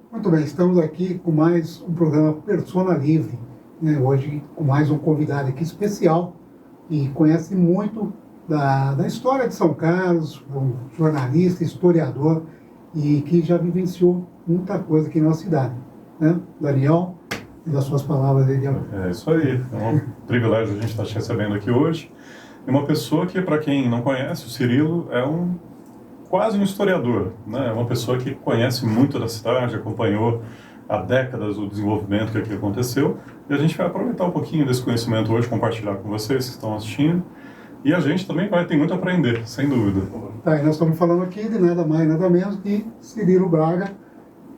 Muito bem, estamos aqui com mais um programa Persona Livre, né? Hoje com mais um convidado aqui especial e conhece muito da história de São Carlos, um jornalista, historiador e que já vivenciou muita coisa aqui na nossa cidade, né? Daniel, das suas palavras aí. É isso aí, é um privilégio a gente estar te recebendo aqui hoje. E uma pessoa que, para quem não conhece, o Cirilo é quase um historiador, né? É uma pessoa que conhece muito da cidade, acompanhou há décadas o desenvolvimento que aqui aconteceu, e a gente vai aproveitar um pouquinho desse conhecimento hoje, compartilhar com vocês que estão assistindo, e a gente também vai ter muito a aprender, sem dúvida. Tá, e nós estamos falando aqui de nada mais, nada menos que Cirilo Braga,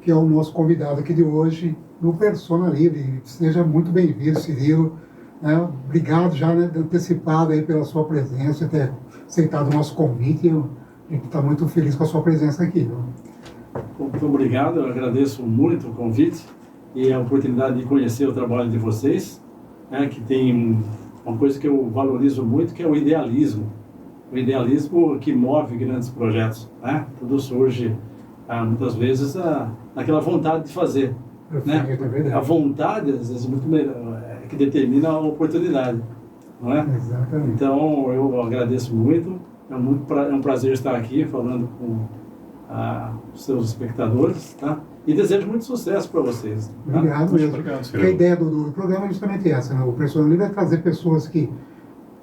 que é o nosso convidado aqui de hoje no Persona Livre. Seja muito bem-vindo, Cirilo. Né? Obrigado já, né, antecipado aí pela sua presença, ter aceitado o nosso convite. A gente está muito feliz com a sua presença aqui. Viu? Muito obrigado, eu agradeço muito o convite e a oportunidade de conhecer o trabalho de vocês, né, que tem uma coisa que eu valorizo muito, que é o idealismo. O idealismo que move grandes projetos, né? Tudo surge, muitas vezes, naquela vontade de fazer. Né? A vontade, às vezes, muito melhor, que determina a oportunidade, não é? Exatamente. Então, eu agradeço muito. É um prazer estar aqui falando com os seus espectadores, tá? E desejo muito sucesso para vocês. Tá? Obrigado mesmo. Obrigado, Porque a ideia do programa é justamente essa, né? O Persona Livre é trazer pessoas que,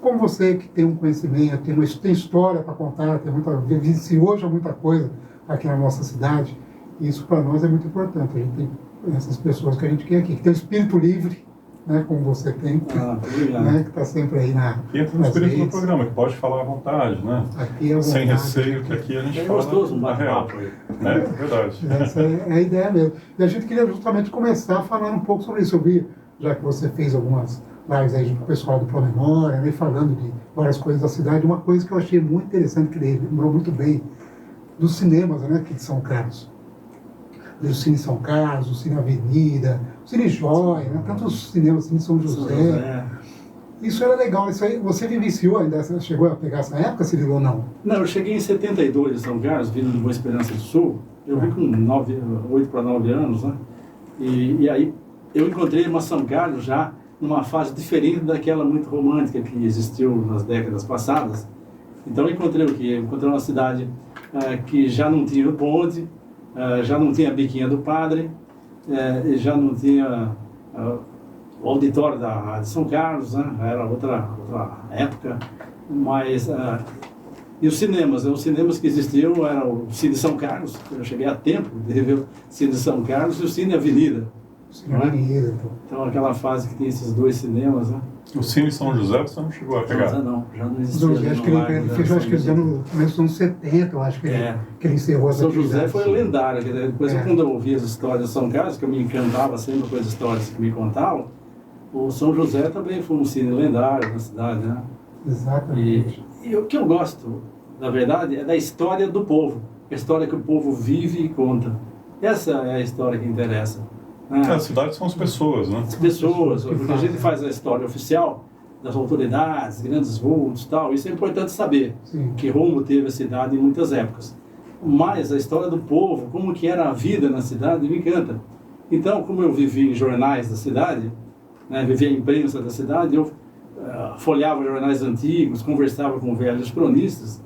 como você, que tem um conhecimento, tem história para contar, vivenciou já muita coisa aqui na nossa cidade. E isso para nós é muito importante. A gente tem essas pessoas que a gente quer aqui, que tem um espírito livre, né, como você tem, né, que está sempre aí e entra no espírito do programa, que pode falar à vontade, né? Aqui é sem receio, que aqui a gente fala gostoso, um real. É verdade. Essa é a ideia mesmo. E a gente queria justamente começar falando um pouco sobre isso. Eu vi, já que você fez algumas lives aí com o pessoal do Promemória, né, falando de várias coisas da cidade, uma coisa que eu achei muito interessante, que ele lembrou muito bem, dos cinemas, né, aqui de São Carlos. Do Cine São Carlos, o Cine Avenida, o Cine Joia, né? Tantos cinemas, Cine São José. Isso era legal, isso aí, você vivenciou ainda, você chegou a pegar essa época, Cirilo, ou não? Não, eu cheguei em 72 em São Carlos, vindo de Boa Esperança do Sul, eu vim com 8 para 9 anos, né? E aí eu encontrei uma São Carlos já numa fase diferente daquela muito romântica que existiu nas décadas passadas. Então eu encontrei o quê? Eu encontrei uma cidade que já não tinha o bonde, já não tinha a biquinha do padre, já não tinha o auditório de São Carlos, né? Era outra época, mas e os cinemas que existiam era o Cine São Carlos, eu cheguei a tempo de rever o Cine São Carlos e o Cine Avenida. Cine Avenida, então aquela fase que tem esses dois cinemas, né? O Cine São José você não chegou a pegar? Já não existia. Acho que ele fechou, acho que no começo dos anos 70, eu acho que ele encerrou as São atividades. José foi lendário. Depois, quando eu ouvia as histórias de São Carlos, que eu me encantava sempre com as histórias que me contavam, o São José também foi um cine lendário na cidade, né? Exatamente. E o que eu gosto, na verdade, é da história do povo. A história que o povo vive e conta. Essa é a história que interessa. A cidade são as pessoas, né? As pessoas, porque a gente faz a história oficial das autoridades, grandes vultos e tal, isso é importante saber, que rumo teve a cidade em muitas épocas. Mas a história do povo, como que era a vida na cidade, me encanta. Então, como eu vivi em jornais da cidade, né, vivi a imprensa da cidade, eu folheava jornais antigos, conversava com velhos cronistas,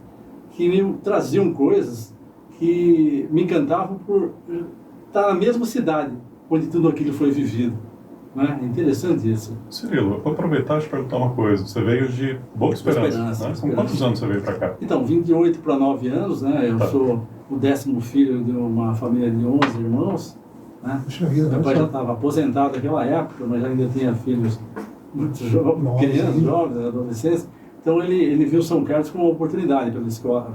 que me traziam coisas que me encantavam por estar na mesma cidade, onde tudo aquilo foi vivido. Né? É interessante isso. Cirilo, eu vou aproveitar e te perguntar uma coisa. Você veio de Boa Esperança, né? Com quantos anos você veio para cá? Então, vim de 8 para 9 anos, né? Eu sou o 10º filho de uma família de 11 irmãos. Né? Meu pai já estava aposentado naquela época, mas ainda tinha filhos muito jovens, crianças, jovens, adolescentes. Então ele viu São Carlos como uma oportunidade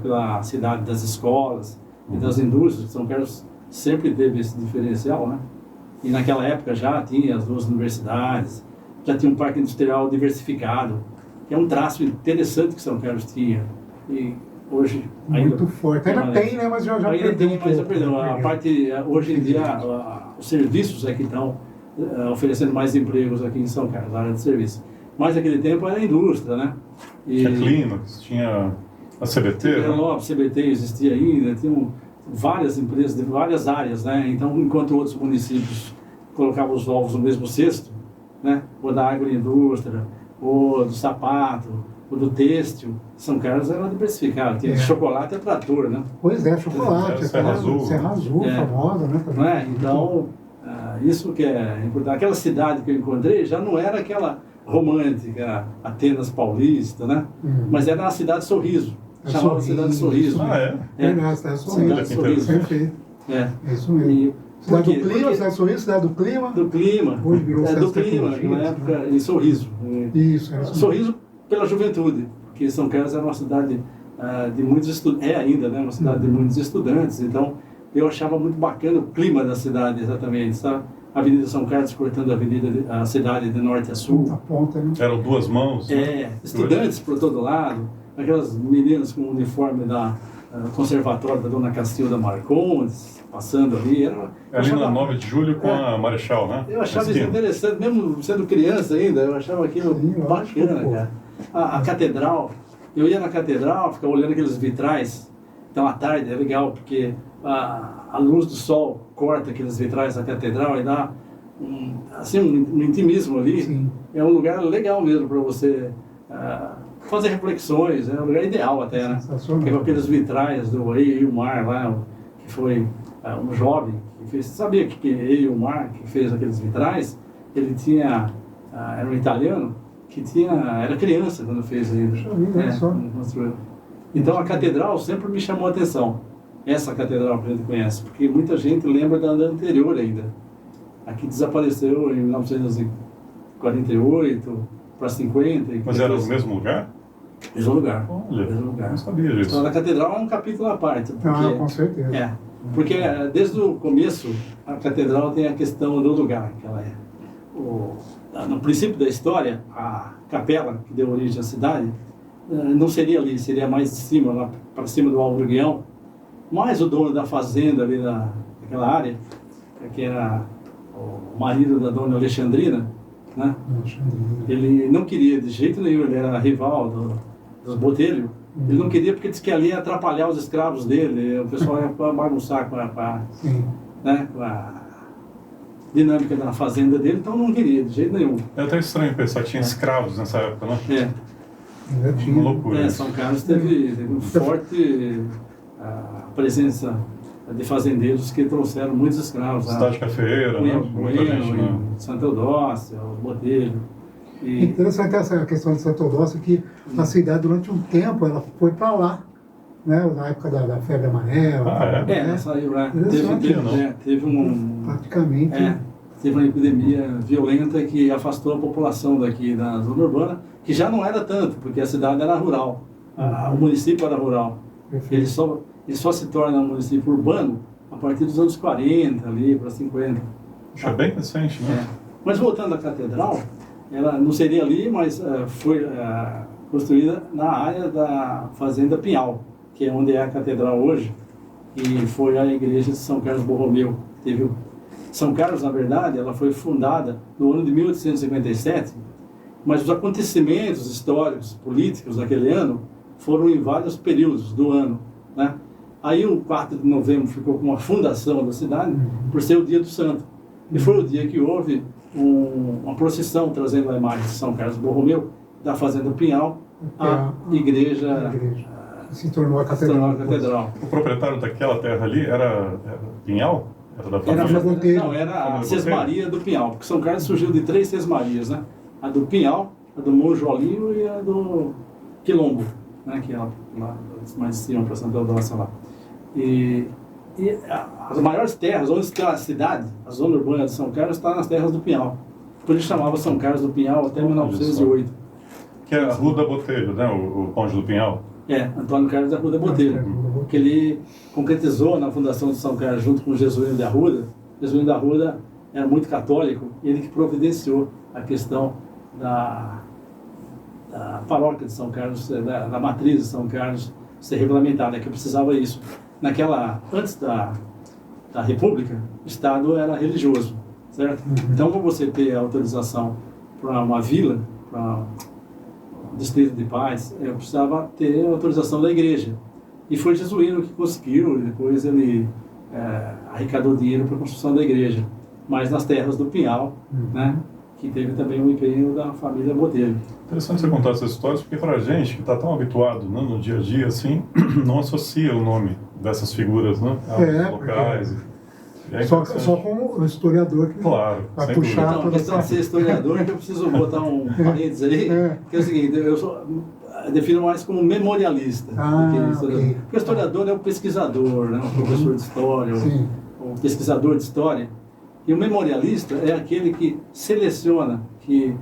pela cidade das escolas e das indústrias. São Carlos sempre teve esse diferencial, né? E naquela época já tinha as 2 universidades, já tinha um parque industrial diversificado, que é um traço interessante que São Carlos tinha. E hoje ainda muito forte. Ainda tem, né? Mas já ainda perdeu tem, mas já perdeu. A parte, hoje em dia, os serviços é que estão oferecendo mais empregos aqui em São Carlos, a área de serviço. Mas naquele tempo era a indústria, né? Tinha Kleenex, tinha a CBT, a CBT existia ainda, tinha várias empresas de várias áreas, né? Então, enquanto outros municípios colocavam os ovos no mesmo cesto, né? Ou da agroindústria, ou do sapato, ou do têxtil, São Carlos era diversificado. Tinha chocolate e trator, né? Pois é, chocolate, Serra Azul. Serra Azul, famosa, né? Não é? Então, isso que é importante. Aquela cidade que eu encontrei já não era aquela romântica, Atenas Paulista, né? Mas era a cidade Sorriso. Chamava Cidade Sorriso. Verdade, Cidade Sorriso. Perfeito. É Isso mesmo. Cidade do Clima, Cidade Sorriso, Cidade do Clima. Do Clima. Hoje virou do Clima, na época, em Sorriso. Isso, Sorriso pela juventude, porque São Carlos era uma cidade de muitos estudantes, é ainda, né? Uma cidade de muitos estudantes, então eu achava muito bacana o clima da cidade, exatamente, sabe? A Avenida São Carlos cortando a cidade de norte a sul. A ponta, né? Eram duas mãos. Estudantes por todo lado, aquelas meninas com o uniforme da conservatório da Dona Castilda Marcondes, passando ali. Ali na 9 de julho com a Marechal, né? Eu achava isso interessante, mesmo sendo criança ainda, eu achava aquilo bacana, cara. A catedral, eu ia na catedral, ficava olhando aqueles vitrais. Então, à tarde é legal, porque a luz do sol corta aqueles vitrais da catedral e dá um intimismo ali. Sim. É um lugar legal mesmo para você fazer reflexões, é um lugar ideal até, né? Porque com aqueles vitrais do Eilmar lá, que foi um jovem que fez. Sabia que Eilmar, que fez aqueles vitrais, ele tinha, era um italiano, que era criança quando fez ainda. Construiu. Então a catedral sempre me chamou a atenção. Essa catedral que a gente conhece, porque muita gente lembra da anterior ainda. Aqui desapareceu em 1948 para 50. Mas era o mesmo lugar? Mesmo lugar. Olha, mesmo lugar. Não sabia disso. Então a catedral é um capítulo à parte. Porque, com certeza. Porque desde o começo a catedral tem a questão do lugar que ela é. No princípio da história, a capela que deu origem à cidade não seria ali, seria mais de cima, lá para cima do Álvaro Guião. Mas o dono da fazenda ali naquela área, que era o marido da dona Alexandrina, né? Ele não queria de jeito nenhum, ele era rival dos Botelho. Ele não queria porque disse que ali ia atrapalhar os escravos dele, o pessoal ia bagunçar com a dinâmica da fazenda dele, então não queria de jeito nenhum. É até estranho pensar que tinha escravos nessa época, né? Uma loucura. São Carlos teve um forte presença de fazendeiros que trouxeram muitos escravos. Cidade Cafeeira, né? Muita gente, né? Santa Eudócia, o Botelho. É interessante essa questão de Santa Eudócia, que a cidade durante um tempo ela foi para lá, né? Na época da febre amarela. Ela saiu lá. Teve praticamente. Teve uma epidemia violenta que afastou a população daqui da zona urbana, que já não era tanto, porque a cidade era rural. O município era rural. Ele só se torna um município urbano a partir dos anos 40, ali para 50. Acho bem recente, né? Mas voltando à catedral, ela não seria ali, mas foi construída na área da Fazenda Pinhal, que é onde é a catedral hoje, e foi a igreja de São Carlos Borromeu. São Carlos, na verdade, ela foi fundada no ano de 1857, mas os acontecimentos históricos, políticos daquele ano foram em vários períodos do ano, né? Aí o 4 de novembro ficou com a fundação da cidade, por ser o dia do santo. E foi o dia que houve uma procissão trazendo a imagem de São Carlos Borromeu, da Fazenda Pinhal, à igreja. Se tornou a catedral. O proprietário daquela terra ali era Pinhal? Era da família? Não, era a Sesmaria do Pinhal, porque São Carlos surgiu de 3 Sesmarias, né? A do Pinhal, a do Monjolinho e a do Quilombo, né? Que é lá mais de cima para Santa Eudócia lá. E as maiores terras, onde está a cidade, a zona urbana de São Carlos, está nas terras do Pinhal. Por isso chamava São Carlos do Pinhal até 1908. Que é a Rua da Botelho, né? O Conde do Pinhal. Antônio Carlos da Rua da Botelho. Que ele concretizou na fundação de São Carlos junto com o Jesuíno da Arruda. O Jesuíno da Arruda era muito católico, ele que providenciou a questão da paróquia de São Carlos, da matriz de São Carlos ser regulamentada, que precisava isso. Antes da República, o Estado era religioso, certo? Então, para você ter autorização para uma vila, para um distrito de paz, eu precisava ter a autorização da igreja. E foi Jesuíno que conseguiu, depois ele arrecadou dinheiro para a construção da igreja, mas nas terras do Pinhal, né? Que teve também o empenho da família Botelho. Interessante você contar essas histórias, porque para a gente que está tão habituado, né, no dia a dia, assim, não associa o nome dessas figuras, né, aos locais. Só como historiador que claro, vai puxar então, toda a questão de ser historiador, que eu preciso botar um parênteses aí, que é o seguinte, eu defino mais como memorialista do que historiador. Okay. Porque o historiador é o pesquisador, né, o professor de história, o pesquisador de história. E o memorialista é aquele que seleciona, que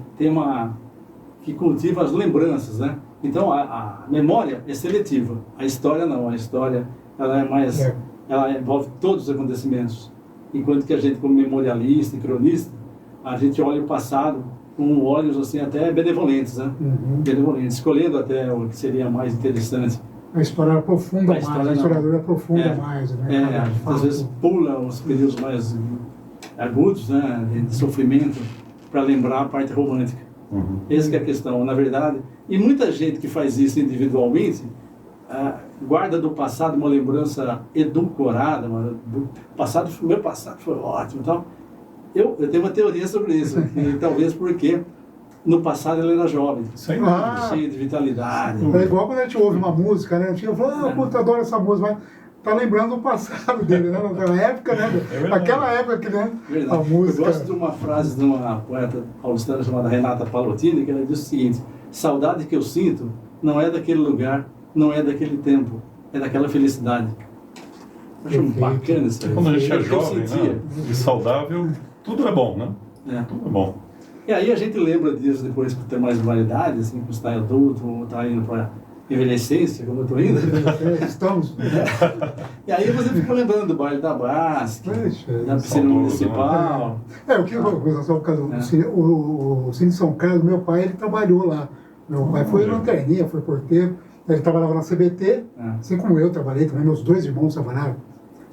cultiva as lembranças, né? Então a memória é seletiva, a história não. A história ela é mais, ela envolve todos os acontecimentos. Enquanto que a gente, como memorialista e cronista, a gente olha o passado com olhos assim até benevolentes, né? Benevolentes, escolhendo até o que seria mais interessante. A história aprofunda mais, a historiadora aprofunda mais, né? Às vezes pula os períodos mais agudos, né, de sofrimento, para lembrar a parte romântica. Essa que é a questão, na verdade. E muita gente que faz isso individualmente guarda do passado uma lembrança edulcorada. Meu passado foi ótimo. Então, eu tenho uma teoria sobre isso, que talvez porque no passado ele era jovem, cheio de vitalidade. É igual quando a gente ouve uma música, né? A gente fala, puta, adoro essa música, mas tá lembrando o passado dele, né? Naquela época, né? Aquela época que, né? A música... Eu gosto de uma frase de uma poeta paulistana chamada Renata Palottini, que ela diz o seguinte: saudade que eu sinto não é daquele lugar, não é daquele tempo, é daquela felicidade. Eu acho bacana isso aí. Quando a gente é jovem, né? E saudável, tudo é bom, né? Tudo é bom. E aí a gente lembra disso depois que tem mais variedade, assim, que está adulto, ou está indo para envelhecência, como eu estou indo. Estamos. E aí você fica lembrando do baile da Basque, da piscina municipal. O que o Cine São Carlos, meu pai, ele trabalhou lá. Meu pai foi lanterninha, foi porteiro. Ele trabalhava na CBT, assim como eu trabalhei também, meus dois irmãos trabalharam.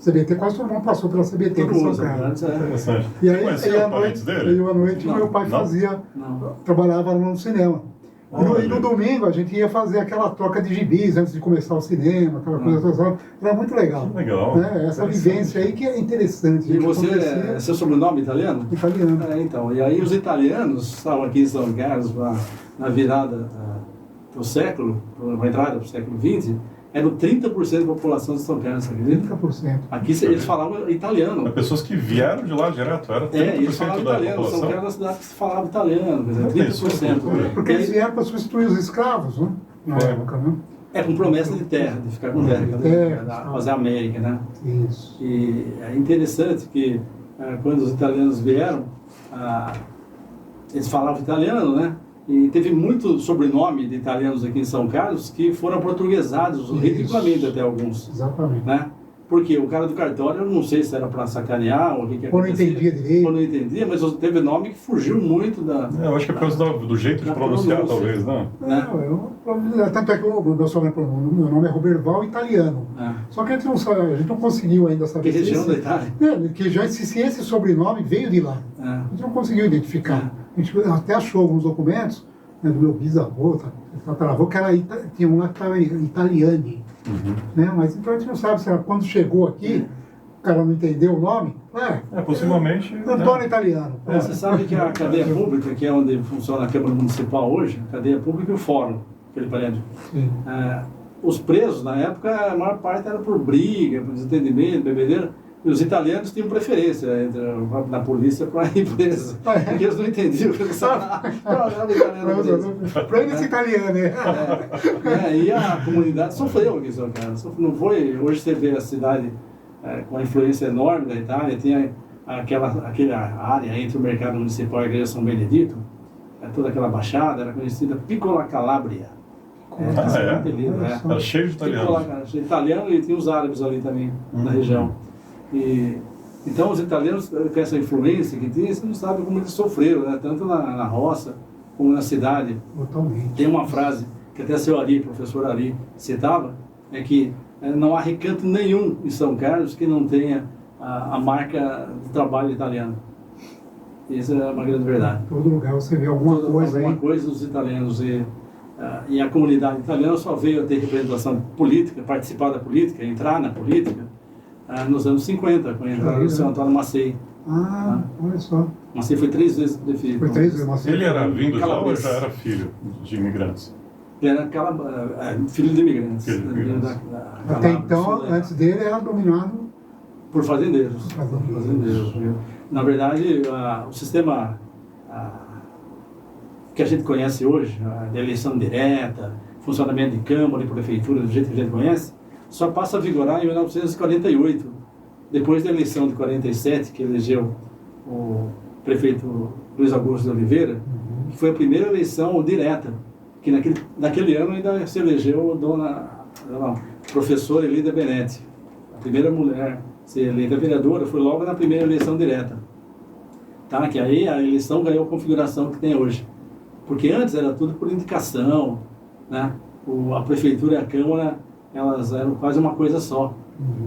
CBT, quase todo mundo passou pela CBT em São Carlos. E aí, à noite meu pai trabalhava no cinema. E no domingo a gente ia fazer aquela troca de gibis antes de começar o cinema, aquela coisa. Era muito legal. Legal. Né? Essa vivência aí que é interessante. E você, seu sobrenome italiano? Italiano. Então, e aí os italianos estavam aqui em São Carlos na virada do século, na entrada do século XX, eram 30% da população de São Carlos, acredita? 30%. Aqui eles falavam italiano. Pessoas que vieram de lá direto, era 30% eles falavam da italiano. população. São Carlos é uma cidade que se falava italiano, quer dizer, 30%. Porque eles vieram para substituir os escravos, né? Na época, né? Com promessa de terra, de ficar com terra, fazer a América, né? Isso. E é interessante que quando os italianos vieram, eles falavam italiano, né? E teve muito sobrenome de italianos aqui em São Carlos que foram aportuguesados, ridiculamente até alguns. Exatamente. Né? Porque o cara do cartório, eu não sei se era para sacanear ou o que ou não entendia direito. Ou não entendia, mas teve nome que fugiu muito da... eu acho que é por causa do jeito de pronunciar, talvez, não? Tanto é que o meu nome é Roberval Italiano. Só que a gente não conseguiu ainda saber que região da Itália? Se esse sobrenome veio de lá. A gente não conseguiu identificar. A gente até achou alguns documentos, né, do meu bisavô, tataravô, que tinha um lá que estava Italiani. Né? Mas então a gente não sabe se quando chegou aqui, o cara não entendeu o nome. Possivelmente. Antônio Italiano. Você sabe que a cadeia pública, que é onde funciona a Câmara Municipal hoje, a cadeia pública e o fórum, aquele prédio. Os presos, na época, a maior parte era por briga, por desentendimento, bebedeira. E os italianos tinham preferência na polícia para ir preso. Porque eles não entendiam o que eles falavam. Para eles italiano, né? E a comunidade sofreu aqui em São Carlos. Não foi. Hoje você vê a cidade com a influência enorme da Itália, tinha aquela área entre o mercado municipal e a igreja São Benedito, toda aquela baixada, era conhecida Piccola Calabria. Era cheio de italianos. Italiano e tinha os árabes ali também, na região. Então os italianos, com essa influência que tinha, você não sabe como eles sofreram, né? Tanto na roça como na cidade. Totalmente. Tem uma frase que até seu Ari, professor Ari, citava, é que não há recanto nenhum em São Carlos que não tenha a marca de trabalho italiano. Isso é uma grande verdade. Todo lugar você vê alguma coisa dos italianos. e a comunidade italiana só veio a ter representação política, participar da política, entrar na política, nos anos 50, com a entrada do São Antônio Massey. Olha só. Massey foi 3 vezes prefeito. Foi 3 vezes Massey. Ele era vindo de lá ou Calabres. já era filho de imigrantes? Ele era filho de imigrantes. Filho de imigrantes. Até então, antes dele, era dominado por fazendeiros. Viu? Na verdade, o sistema que a gente conhece hoje, de eleição direta, funcionamento de Câmara e Prefeitura, do jeito que a gente conhece, só passa a vigorar em 1948, depois da eleição de 47, que elegeu o prefeito Luiz Augusto de Oliveira, que foi a primeira eleição direta, que naquele ano ainda se elegeu a professora Elida Benetti, a primeira mulher a ser eleita vereadora, foi logo na primeira eleição direta. Tá? Que aí a eleição ganhou a configuração que tem hoje. Porque antes era tudo por indicação, né? A prefeitura e a Câmara, elas eram quase uma coisa só.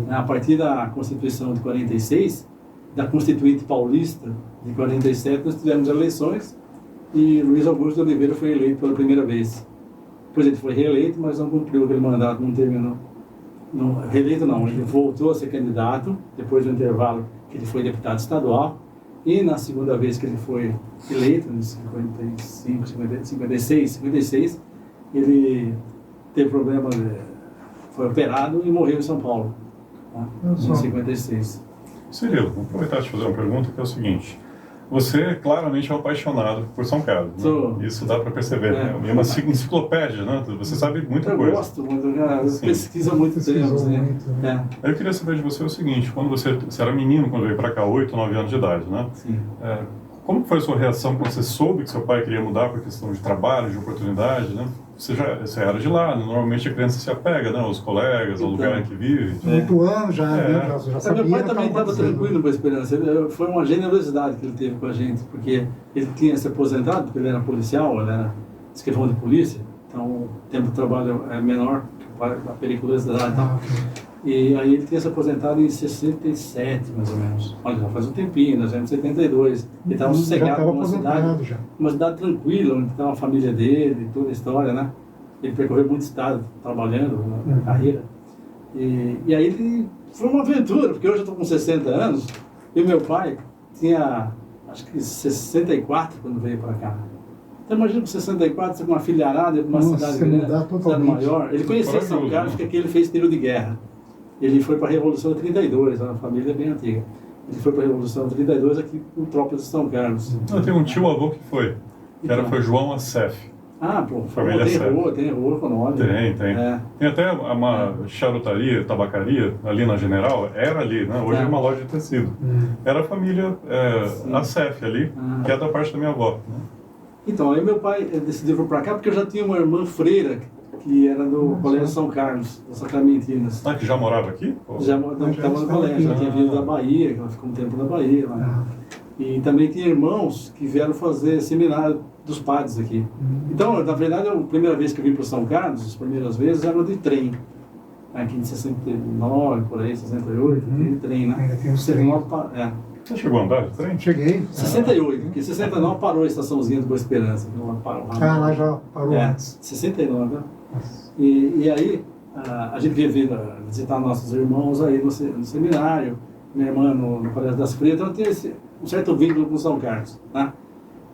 A partir da Constituição de 46, da Constituinte Paulista de 47, nós tivemos eleições e Luiz Augusto de Oliveira foi eleito pela primeira vez. Depois ele foi reeleito, mas não cumpriu aquele mandato, não terminou. Reeleito não, ele voltou a ser candidato, depois do intervalo que ele foi deputado estadual, e na segunda vez que ele foi eleito, em 56, ele teve problema, foi operado e morreu em São Paulo, tá? Em 56. Cirilo, vou aproveitar de fazer uma pergunta que é o seguinte. Você claramente é apaixonado por São Carlos, né? Isso dá para perceber, né? É uma enciclopédia, né? Você sabe muita coisa. Eu gosto muito, eu pesquiso há muito tempo. Né? Eu queria saber de você o seguinte, quando você era menino, quando veio para cá, 8, 9 anos de idade, né? Sim. Como foi a sua reação quando você soube que seu pai queria mudar por questão de trabalho, de oportunidade, né? Você era de lá, né? Normalmente a criança se apega, né? Aos colegas, ao lugar em que vive. 8 anos já sabia. Meu pai também estava tranquilo com a Esperança. Foi uma generosidade que ele teve com a gente, porque ele tinha se aposentado, porque ele era policial, ele era escrivão de polícia, então o tempo de trabalho é menor, a periculosidade. E aí ele tinha se aposentado em 67, mais ou menos. Olha, já faz um tempinho, nós éramos em 72. Ele estava sossegado numa cidade, uma cidade tranquila, onde estava a família dele, toda a história, né? Ele percorreu muito estado trabalhando na carreira. E aí ele foi uma aventura, porque hoje eu estou com 60 anos, e o meu pai tinha, acho que 64 quando veio para cá. Então imagina com 64, você com uma filharada, uma cidade grande, cidade maior. Ele conhecia São Carlos, porque aqui ele fez tiro de guerra. Ele foi para a Revolução de 32, a família é bem antiga. Ele foi para a Revolução de 32 aqui com tropas de São Carlos. Eu tenho um tio-avô que foi. Foi João Assef. Tem rua com nome. Tem. Tem até uma charutaria, tabacaria, ali na General, era ali, né? Hoje é uma loja de tecido. Era a família Assef ali, que é da parte da minha avó. Né? Então, aí meu pai decidiu vir para cá porque eu já tinha uma irmã freira, que era do Colégio São Carlos, das Sacramentinas. Que já morava aqui? Já estava no colégio, ela tinha vindo da Bahia, ela ficou um tempo na Bahia. E também tinha irmãos que vieram fazer seminário dos padres aqui. Então, na verdade, a primeira vez que eu vim para São Carlos, as primeiras vezes, era de trem. Aqui em 69, por aí, 68, de trem, né? Você chegou a andar de trem? Cheguei. 68, porque em 69 parou a estaçãozinha do Boa Esperança. Lá já parou antes. 69, né? E aí, a gente veio visitar nossos irmãos aí no seminário, minha irmã no Colégio das Freiras, então tinha um certo vínculo com São Carlos, né?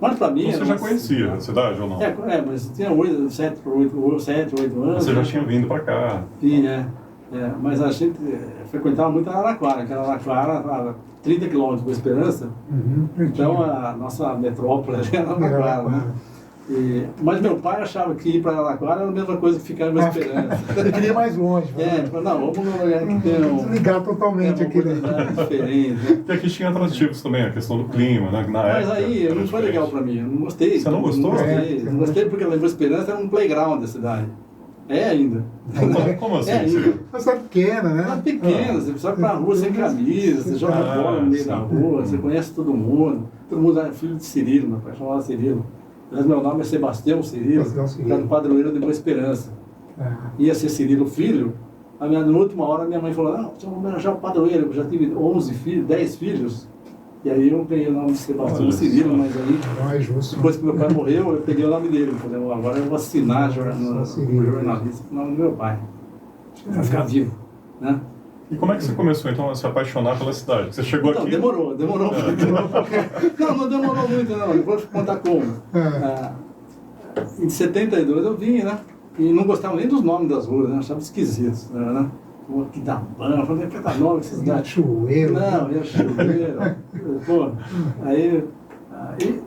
Mas para mim... Você já conhecia a cidade ou não? Mas tinha 7 ou 8 anos. Você já tinha vindo para cá? Sim, mas a gente frequentava muito a Araraquara, que Araraquara, 30 quilômetros de Esperança. Então a nossa metrópole era Araraquara, né? Mas meu pai achava que ir para Araraquara era a mesma coisa que ficar em Boa Esperança. Ele queria ir mais longe. Vamos num lugar que tem desligar totalmente aqui. Diferente. E aqui tinha atrativos também, a questão do clima, né? Mas aí não foi legal para mim, eu não gostei. Você não gostou? Não gostei porque a Boa Esperança era um playground da cidade. Ainda. Como assim? Uma cidade pequena, né? Cidade pequena, você precisa ir pra rua sem camisa, você joga bola no meio da rua, você conhece todo mundo é filho de Cirilo, meu pai chamava Cirilo. Mas meu nome é Sebastião Cirilo, que era do padroeiro de Boa Esperança. Ia ser Cirilo filho, na última hora minha mãe falou, não, vamos homenagear o padroeiro, eu já tive 11 filhos, 10 filhos, E aí eu peguei o nome de Sebastião Cirilo, mas aí, Não é justo. depois que meu pai morreu, eu peguei o nome dele. Falei, agora eu vou assinar jornalista com o nome do meu pai, para ficar vivo, né? E como é que você começou, então, a se apaixonar pela cidade? Você chegou Então, aqui... demorou muito. Não demorou muito, não. Eu vou contar como. Em 72 eu vim, né? E não gostava nem dos nomes das ruas, né? Achava esquisitos, né? Aqui da Banca, falei, que tá nome essa cidade? Chuveiro. Não, ia chuveiro. Pô, aí,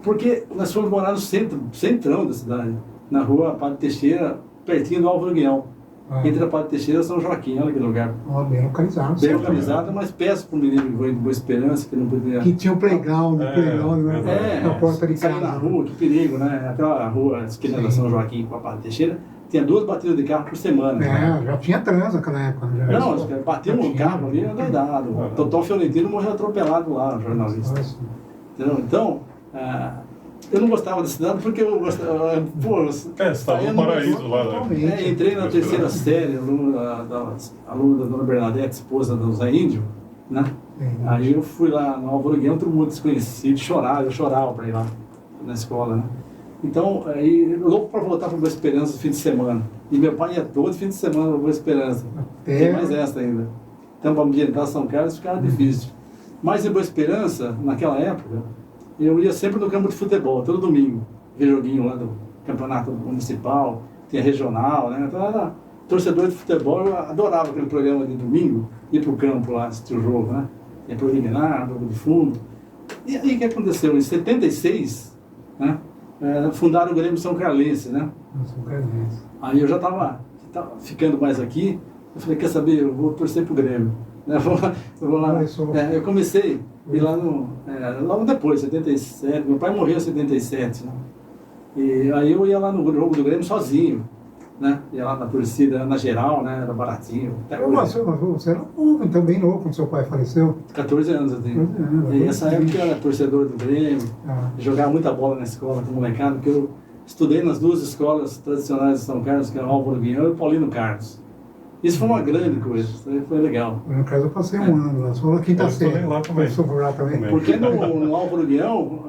porque nós fomos morar no centrão da cidade, na rua Padre Teixeira, pertinho do Álvaro Guião. Entre a Padre Teixeira e São Joaquim, olha que lugar. Bem localizado. Bem localizado, mas péssimo para o menino que veio de Boa Esperança, que não podia... Que tinha um playground, na porta de sair casa. na rua, que perigo, né? Aquela rua, esquina da São Joaquim com a Padre Teixeira, tinha 2 batidas de carro por semana. Né? Já tinha trânsito naquela época. Já não, bateu um carro ali, era doidado. O Totó Fiorentino morreu atropelado lá, o jornalista. Entendeu? Então, eu não gostava da cidade porque eu gostava... você estava no paraíso lá. Né? Entrei na 3ª série, aluna da Dona Bernadette, esposa do Zé Índio, né? Aí eu fui lá no Álvaro Guião, todo mundo desconhecido, eu chorava para ir lá na escola, né? Então, aí, louco para voltar para Boa Esperança no fim de semana. E meu pai ia todo fim de semana para Boa Esperança. Tem mais essa ainda. Então, para ambientar São Carlos ficava difícil. Mas em Boa Esperança, naquela época, eu ia sempre no campo de futebol, todo domingo. Ver joguinho lá do campeonato municipal, tinha regional, né? Então, era torcedor de futebol, eu adorava aquele programa de domingo, ir para o campo lá, assistir o jogo, né? Ia para o eliminar, jogo de fundo. E aí o que aconteceu? Em 76, né? Fundaram o Grêmio São Carlense, né? São Carlense. Aí eu já estava ficando mais aqui, eu falei, quer saber, eu vou torcer pro Grêmio. Eu vou lá, eu comecei a ir lá logo depois, 77, meu pai morreu em 77, né? E aí eu ia lá no jogo do Grêmio sozinho, né? Ia lá na torcida, na geral, né? Era baratinho. Você era novo, então bem novo quando seu pai faleceu. 14 anos eu tenho. E nessa época eu era torcedor do Grêmio, jogava muita bola na escola com molecada, porque eu estudei nas 2 escolas tradicionais de São Carlos, que é o Álvaro Guião e o Paulino Carlos. Isso foi uma grande coisa, foi legal. No caso eu passei um ano lá, só na quinta série. Lá também. Porque no Álvaro Guião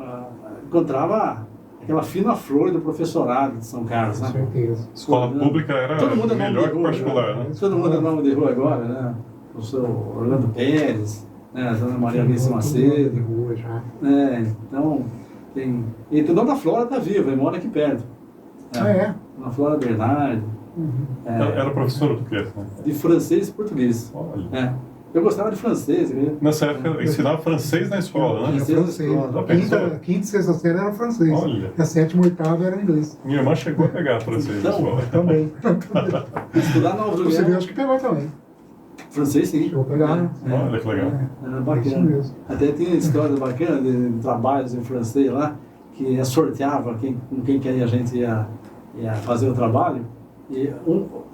encontrava aquela fina flor do professorado de São Carlos, né? Com certeza. Escola pública era melhor que particular, né? Todo mundo é nome de rua agora, né? O professor Orlando Pérez, né? A dona Maria Alice Macedo. De rua já. Então, tem... E a dona Flora está viva, ele mora aqui perto. Dona Flora Bernardo. Era professora do quê? Né? De francês e português. Olha. Eu gostava de francês. Nessa época ensinava francês na escola, né? Quinta e sexta série era francês. Olha. A 7ª e 8ª era inglês. Minha irmã chegou a pegar francês na escola. Também. Estudar na Álvaro Você viu, Guião. acho que pegou também. Francês, sim. Chegou a pegar. Olha que legal. Era bacana. Até tinha histórias bacanas de trabalhos em francês lá, que sorteava com quem que a gente ia fazer o trabalho,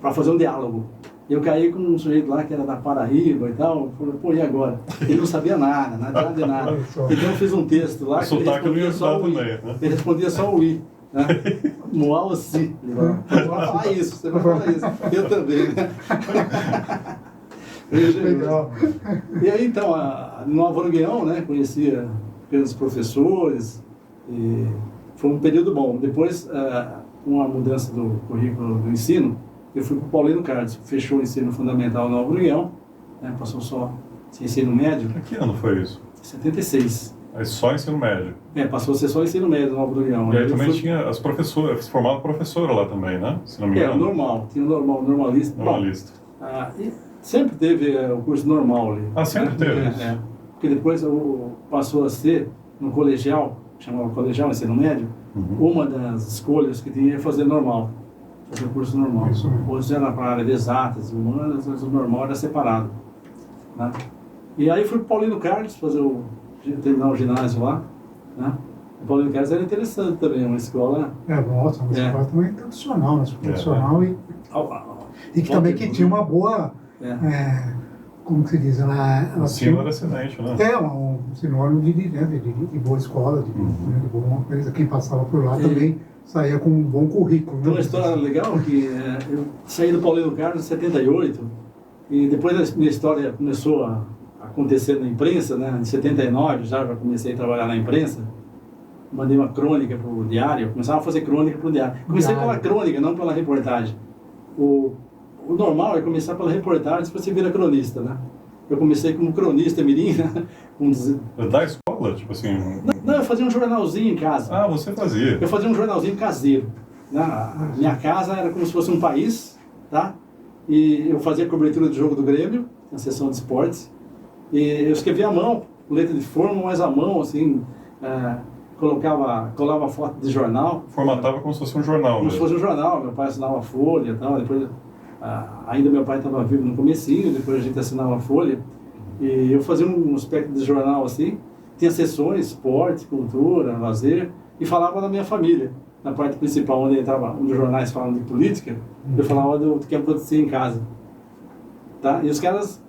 para fazer um diálogo. Eu caí com um sujeito lá que era da Paraíba e tal, falei, pô, e agora? Ele não sabia nada de nada. Então eu fiz um texto lá que ele respondia só o I. Ele respondia só o I. Né? Moal aussi. Você vai falar isso, você vai falar isso. Eu também, né? Legal. E aí, então, no Álvaro Guião, né, conhecia pelos professores, e foi um período bom. Depois, com a mudança do currículo do ensino, eu fui para o Paulino Carlos, fechou o ensino fundamental no Álvaro Guião, né, passou só ensino médio. Que ano foi isso? 76. Aí só ensino médio. Passou a ser só ensino médio no Álvaro Guião. E aí também tinha as professoras, formava professora lá também, né? Se não me engano. Normal, tinha o normalista. Normalista. E sempre teve o curso normal ali. Sempre teve? Porque depois passou a ser no colegial, chamava colegial, ensino médio, uma das escolhas que tinha fazer normal. Fazer o curso normal. Hoje era para a área de exatas, humanas, mas o normal era separado. Né? E aí fui para o Paulino Carlos terminar o ginásio lá. Né? O Paulino Carlos era interessante também, uma escola... Nossa, uma escola também tradicional, né? Tradicional e que também que tinha uma boa... como que se diz? O ensino era excelente, né? Um sinônimo de boa escola, de boa coisa. Quem passava por lá também saía com um bom currículo. Tem uma história legal que eu saí do Paulino Carlos em 78 e depois a minha história começou a acontecendo na imprensa, né? Em 79 já comecei a trabalhar na imprensa. Mandei uma crônica para o diário, eu começava a fazer crônica para o diário. Comecei pela crônica, não pela reportagem. O normal é começar pela reportagem, depois você vira cronista, né? Eu comecei como cronista mirim, né? Da escola, tipo assim... Não, eu fazia um jornalzinho em casa. Ah, você fazia. Eu fazia um jornalzinho caseiro. Né? A minha casa era como se fosse um país, tá? E eu fazia cobertura do jogo do Grêmio, na seção de esportes. E eu escrevia à mão, com letra de forma, mas à mão, assim... colava foto de jornal. Formatava como se fosse um jornal. Como se fosse um jornal. Meu pai assinava a Folha e tal. Depois, ainda meu pai estava vivo no comecinho, depois a gente assinava a Folha. E eu fazia um aspecto de jornal assim. Tinha sessões, esporte, cultura, lazer. E falava da minha família. Na parte principal, onde os jornais falam de política, eu falava do que acontecia em casa. Tá? E os caras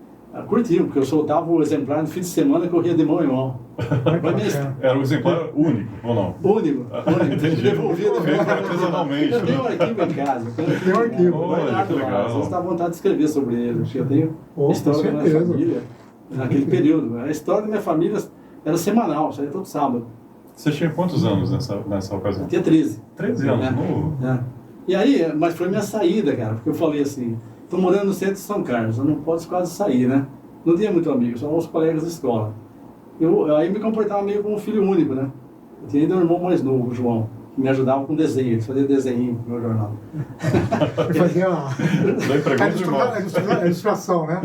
curtiam, porque eu soltava o exemplar no fim de semana, corria de mão em mão. Era um exemplar único, ou não? Único. Entendi. Devolvia. Feito artesanalmente. Eu tenho um arquivo em casa. Tem um arquivo. Olha, que legal. Às vezes dá vontade de escrever sobre ele. Porque eu tenho história da minha certeza. família naquele período. A história da minha família era semanal, saía todo sábado. Você tinha quantos anos nessa ocasião? Eu tinha 13. 13 anos, novo. E aí, mas foi minha saída, cara, porque eu falei assim, estou morando no centro de São Carlos, eu não posso quase sair, né? Não tinha muito amigo, só os colegas da escola. Eu aí me comportava meio como um filho único, né? Eu tinha ainda um irmão mais novo, o João, que me ajudava com desenho, ele fazia desenho no meu jornal. Ele fazia a a ilustração, né?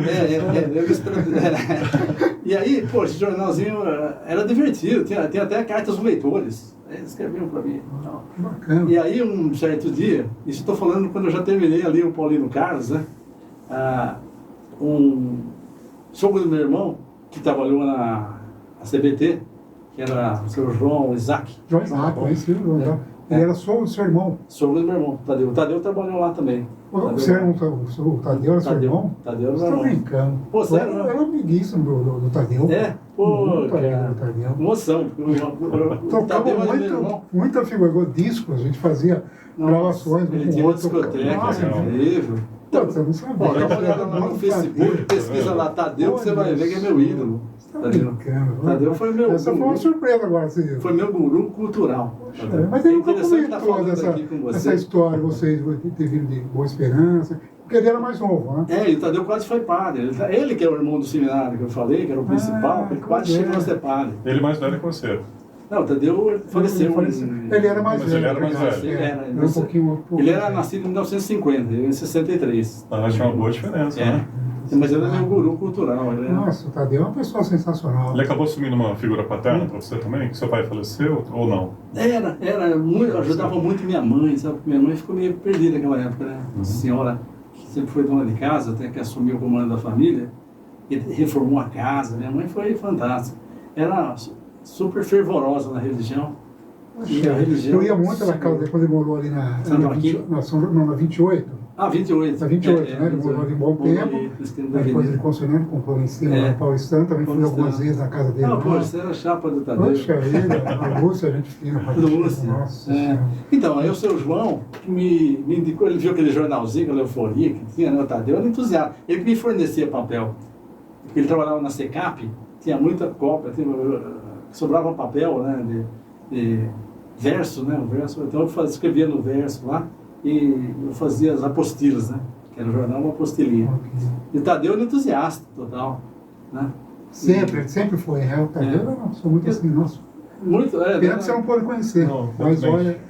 E aí, pô, esse jornalzinho era divertido, tinha até cartas dos leitores. Eles escreviam para mim. Bacana. E aí, um certo dia, isso estou falando quando eu já terminei ali o Paulino Carlos, né? Um sogro do meu irmão, que trabalhou na CBT, que era o seu João Isaac. João Isaac, conheci o João Isaac. Ele era sogro do seu irmão. Sogro do meu irmão, Tadeu. O Tadeu trabalhou lá também. O Tadeu era seu irmão? Tadeu era Você meu está irmão. brincando. Pô, sério? Eu era amiguíssimo do Tadeu. Pô, Muito amigo cara, do Tadeu. emoção. O Tadeu era meu irmão. Muita figura, discos, a gente fazia gravações Ele com tinha uma outro. discoteca, Nossa, incrível. Pô, você não sabia. Bom, dá uma olhada lá no Facebook, pesquisa lá Tadeu, que você vai ver que é meu ídolo. Tadeu foi meu Essa foi uma surpresa agora. Assim. Foi meu guru cultural. Mas ele nunca interessante estar comentou falando aqui com você. essa história, vocês ter vindo de Boa Esperança, porque ele era mais novo, né? E o Tadeu quase foi padre. Ele que é o irmão do seminário que eu falei, que era o principal, ele quase chegou a ser padre. Ele mais velho que você. Não, o Tadeu faleceu. Ele era mais Mas velho. ele era mais velho. Ele era nascido em 1950, eu em 63. Ah, tinha uma boa diferença, né? Mas ele é meu guru cultural. Nossa, o Tadeu é uma pessoa sensacional. Ele acabou assumindo uma figura paterna para você também? Que seu pai faleceu ou não? Era muito, ajudava muito minha mãe, sabe? Minha mãe ficou meio perdida naquela época, né? Uma senhora que sempre foi dona de casa, até que assumiu o comando da família, e reformou a casa. Minha mãe foi fantástica. Era super fervorosa na religião. Poxa, eu ia muito na casa depois ele morou ali na 28. 28. Na 28, né? Ele morou ali um bom tempo. Depois ele construiu, comprou em cima na Paulistana, também fui algumas vezes na casa dele. Você era chapa do Tadeu. Poxa vida, a Lúcia, a gente fina. Lúcia. Então, aí o seu João me indicou, ele viu aquele jornalzinho, aquela euforia que tinha, né? O Tadeu era entusiasta. Ele me fornecia papel. Ele trabalhava na SECAP, tinha muita cópia, sobrava papel, né? De verso, né? O verso. Então eu escrevia no verso lá. E eu fazia as apostilas, né? Que era o jornal, uma apostilinha. E o Tadeu era entusiasta total, né? Ele sempre foi, né? O Tadeu era uma pessoa muito assim, nossa. Muito, pena que você não pode conhecer. Não, mas olha...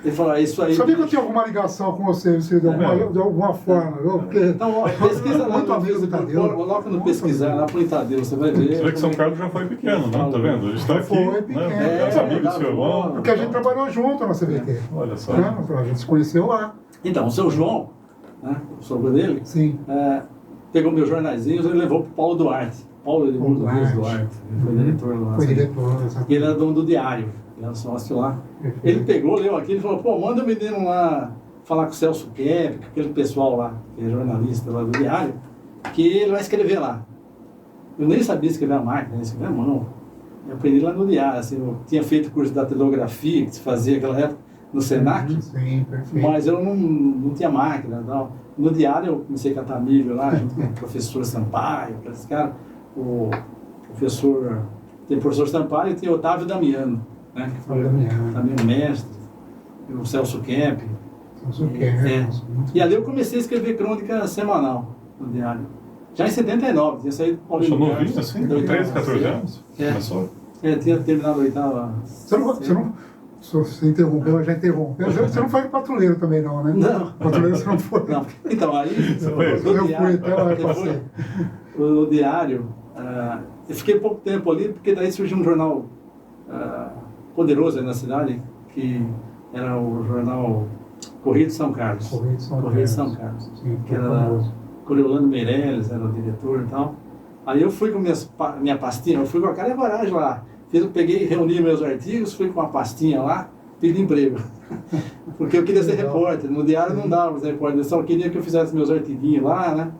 Ele falou, isso aí... Sabia que eu tinha alguma ligação com você de alguma forma? Porque então, pesquisa lá no amigo do Tadeu. Coloca no pesquisar, lá pro Tadeu, você vai ver. Você vê que São Carlos já foi pequeno, não? Tá vendo? A gente está aqui, foi pequeno. Né? Os amigos do seu irmão. Porque a gente trabalhou junto na CBT. Olha só. A gente se conheceu lá. Então, o seu João, né, o sogro dele, pegou meus jornaizinhos e levou pro Paulo Duarte. Paulo Edmundo Duarte. Ele foi diretor lá. Foi diretor, e ele era dono do diário. Ele era sócio lá. Ele pegou, leu aquilo e falou, pô, manda o menino lá falar com o Celso Kep, aquele pessoal lá, que é jornalista lá do diário, que ele vai escrever lá. Eu nem sabia escrever a máquina, escrever a mão. Eu aprendi lá no diário, assim, eu tinha feito curso de datilografia, que se fazia naquela época, no Senac, sim, perfeito. mas eu não tinha máquina. Não. No diário eu comecei a catar milho lá, junto com o professor Sampaio, aqueles caras. o professor, tem o professor Sampaio e tem o Otávio Damiano, né? Que foi também um mestre, e o Celso Kemp. E ali eu comecei a escrever crônica semanal no diário. Já em 79, tinha saído do Paulino novinho, assim? 13, 14 anos? Começou? Tinha terminado a oitava. Você interrompeu, já interrompeu. Você não foi patrulheiro também, não, né? Não. Patrulheiro você não foi. Não. Então, aí. Eu fui até lá e passei. O diário, eu fiquei pouco tempo ali, porque daí surgiu um jornal poderoso aí na cidade, que era o jornal Correio de São Carlos. Correio de São Carlos. Sim, que era Coriolano Meirelles, era o diretor e tal. Aí eu fui com minha pastinha, eu fui com a cara e a coragem lá. Peguei, reuni meus artigos, fui com uma pastinha lá, pedi emprego. Porque eu queria ser repórter. No diário não dava para ser repórter, eu só queria que eu fizesse meus artiguinhos lá, né?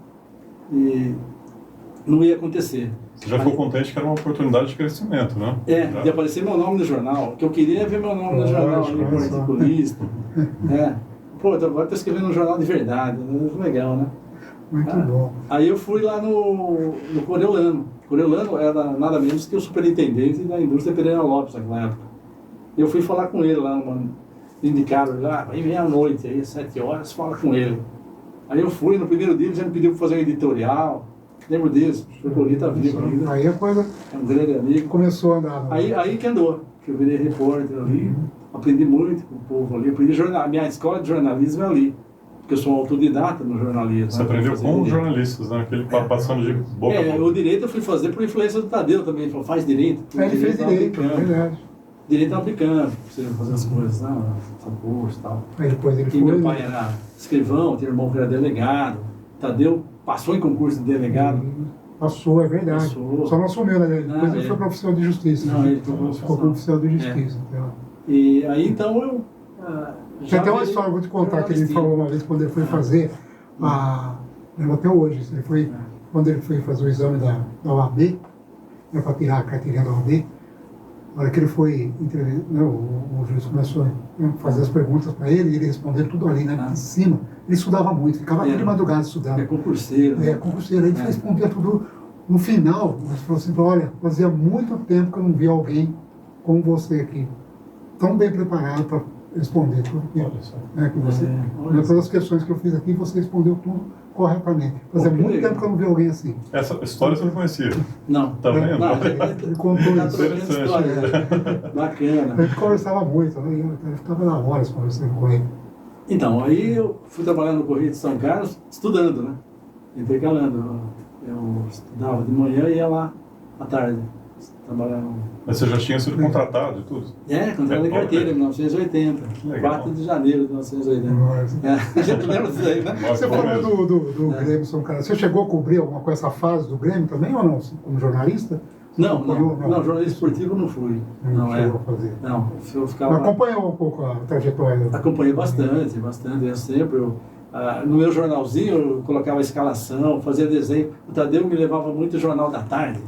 E não ia acontecer. Você já ficou contente que era uma oportunidade de crescimento, né? De aparecer meu nome no jornal. Que eu queria ver meu nome no jornal, como articulista. Pô, agora estou escrevendo um jornal de verdade, legal, né? Muito bom. Aí eu fui lá no Coriolano. Coriolano era nada menos que o superintendente da indústria Pereira Lopes naquela época. Eu fui falar com ele lá, me indicaram lá, vai vir à noite, aí, às 7 horas, fala com ele. Aí eu fui, no primeiro dia ele já me pediu para fazer um editorial. Lembro disso, o Cori está vivo ainda. Aí a coisa é um grande amigo. Começou a andar. Aí que andou, que eu virei repórter ali, aprendi muito com o povo ali, aprendi a minha escola de jornalismo é ali. Porque eu sou um autodidata no jornalismo. Você aprendeu com os jornalistas, né? Aquele passando de boca a boca. O direito eu fui fazer por influência do Tadeu também. Ele falou, faz direito. Ele fez direito, é verdade. Direito aplicando, você fazer as coisas, né? Curso e tal. Aí depois ele e meu pai era escrivão, tinha um irmão que era delegado. Tadeu passou em concurso de delegado. Passou, é verdade. Passou. Só não assumiu, né? Depois ele foi para oficial de justiça. Não, ele ficou para oficial de justiça. Então. E aí então eu... Tem até uma história, vou te contar, que ele falou uma vez quando ele foi fazer lembro até hoje, quando ele foi fazer o exame da OAB, para tirar a carteirinha da OAB, na hora que ele foi, o juiz começou a fazer as perguntas para ele, e ele respondeu tudo ali, né, em cima. Ele estudava muito, ficava até de madrugada estudando. É concurseiro. Concurseiro. Ele respondia tudo. No final, ele falou assim, olha, fazia muito tempo que eu não vi alguém como você aqui, tão bem preparado para responder tudo que você, todas as questões que eu fiz aqui, você respondeu tudo corretamente. Fazia muito tempo que eu não vi alguém assim. Essa história você não conhecia? Não. Tá vendo? Ele contou isso. Bacana. A gente conversava muito, né? Ele ficava na horas conversando com ele. Então, aí eu fui trabalhar no Correio de São Carlos, estudando, né? Intercalando. Eu estudava de manhã e ia lá à tarde. Mas você já tinha sido contratado e tudo? Contratado de carteira em 1980. 4 de janeiro de 1980. A gente lembra disso aí, né? Você falou do Grêmio São Carlos. Você chegou a cobrir alguma coisa, essa fase do Grêmio também ou não? Como jornalista? Não, jornalista esportivo eu não fui. Não chegou a fazer. Não, eu ficava... Acompanhou um pouco a trajetória? Acompanhei bastante. Eu sempre... no meu jornalzinho eu colocava a escalação, fazia desenho. O Tadeu me levava muito o Jornal da Tarde.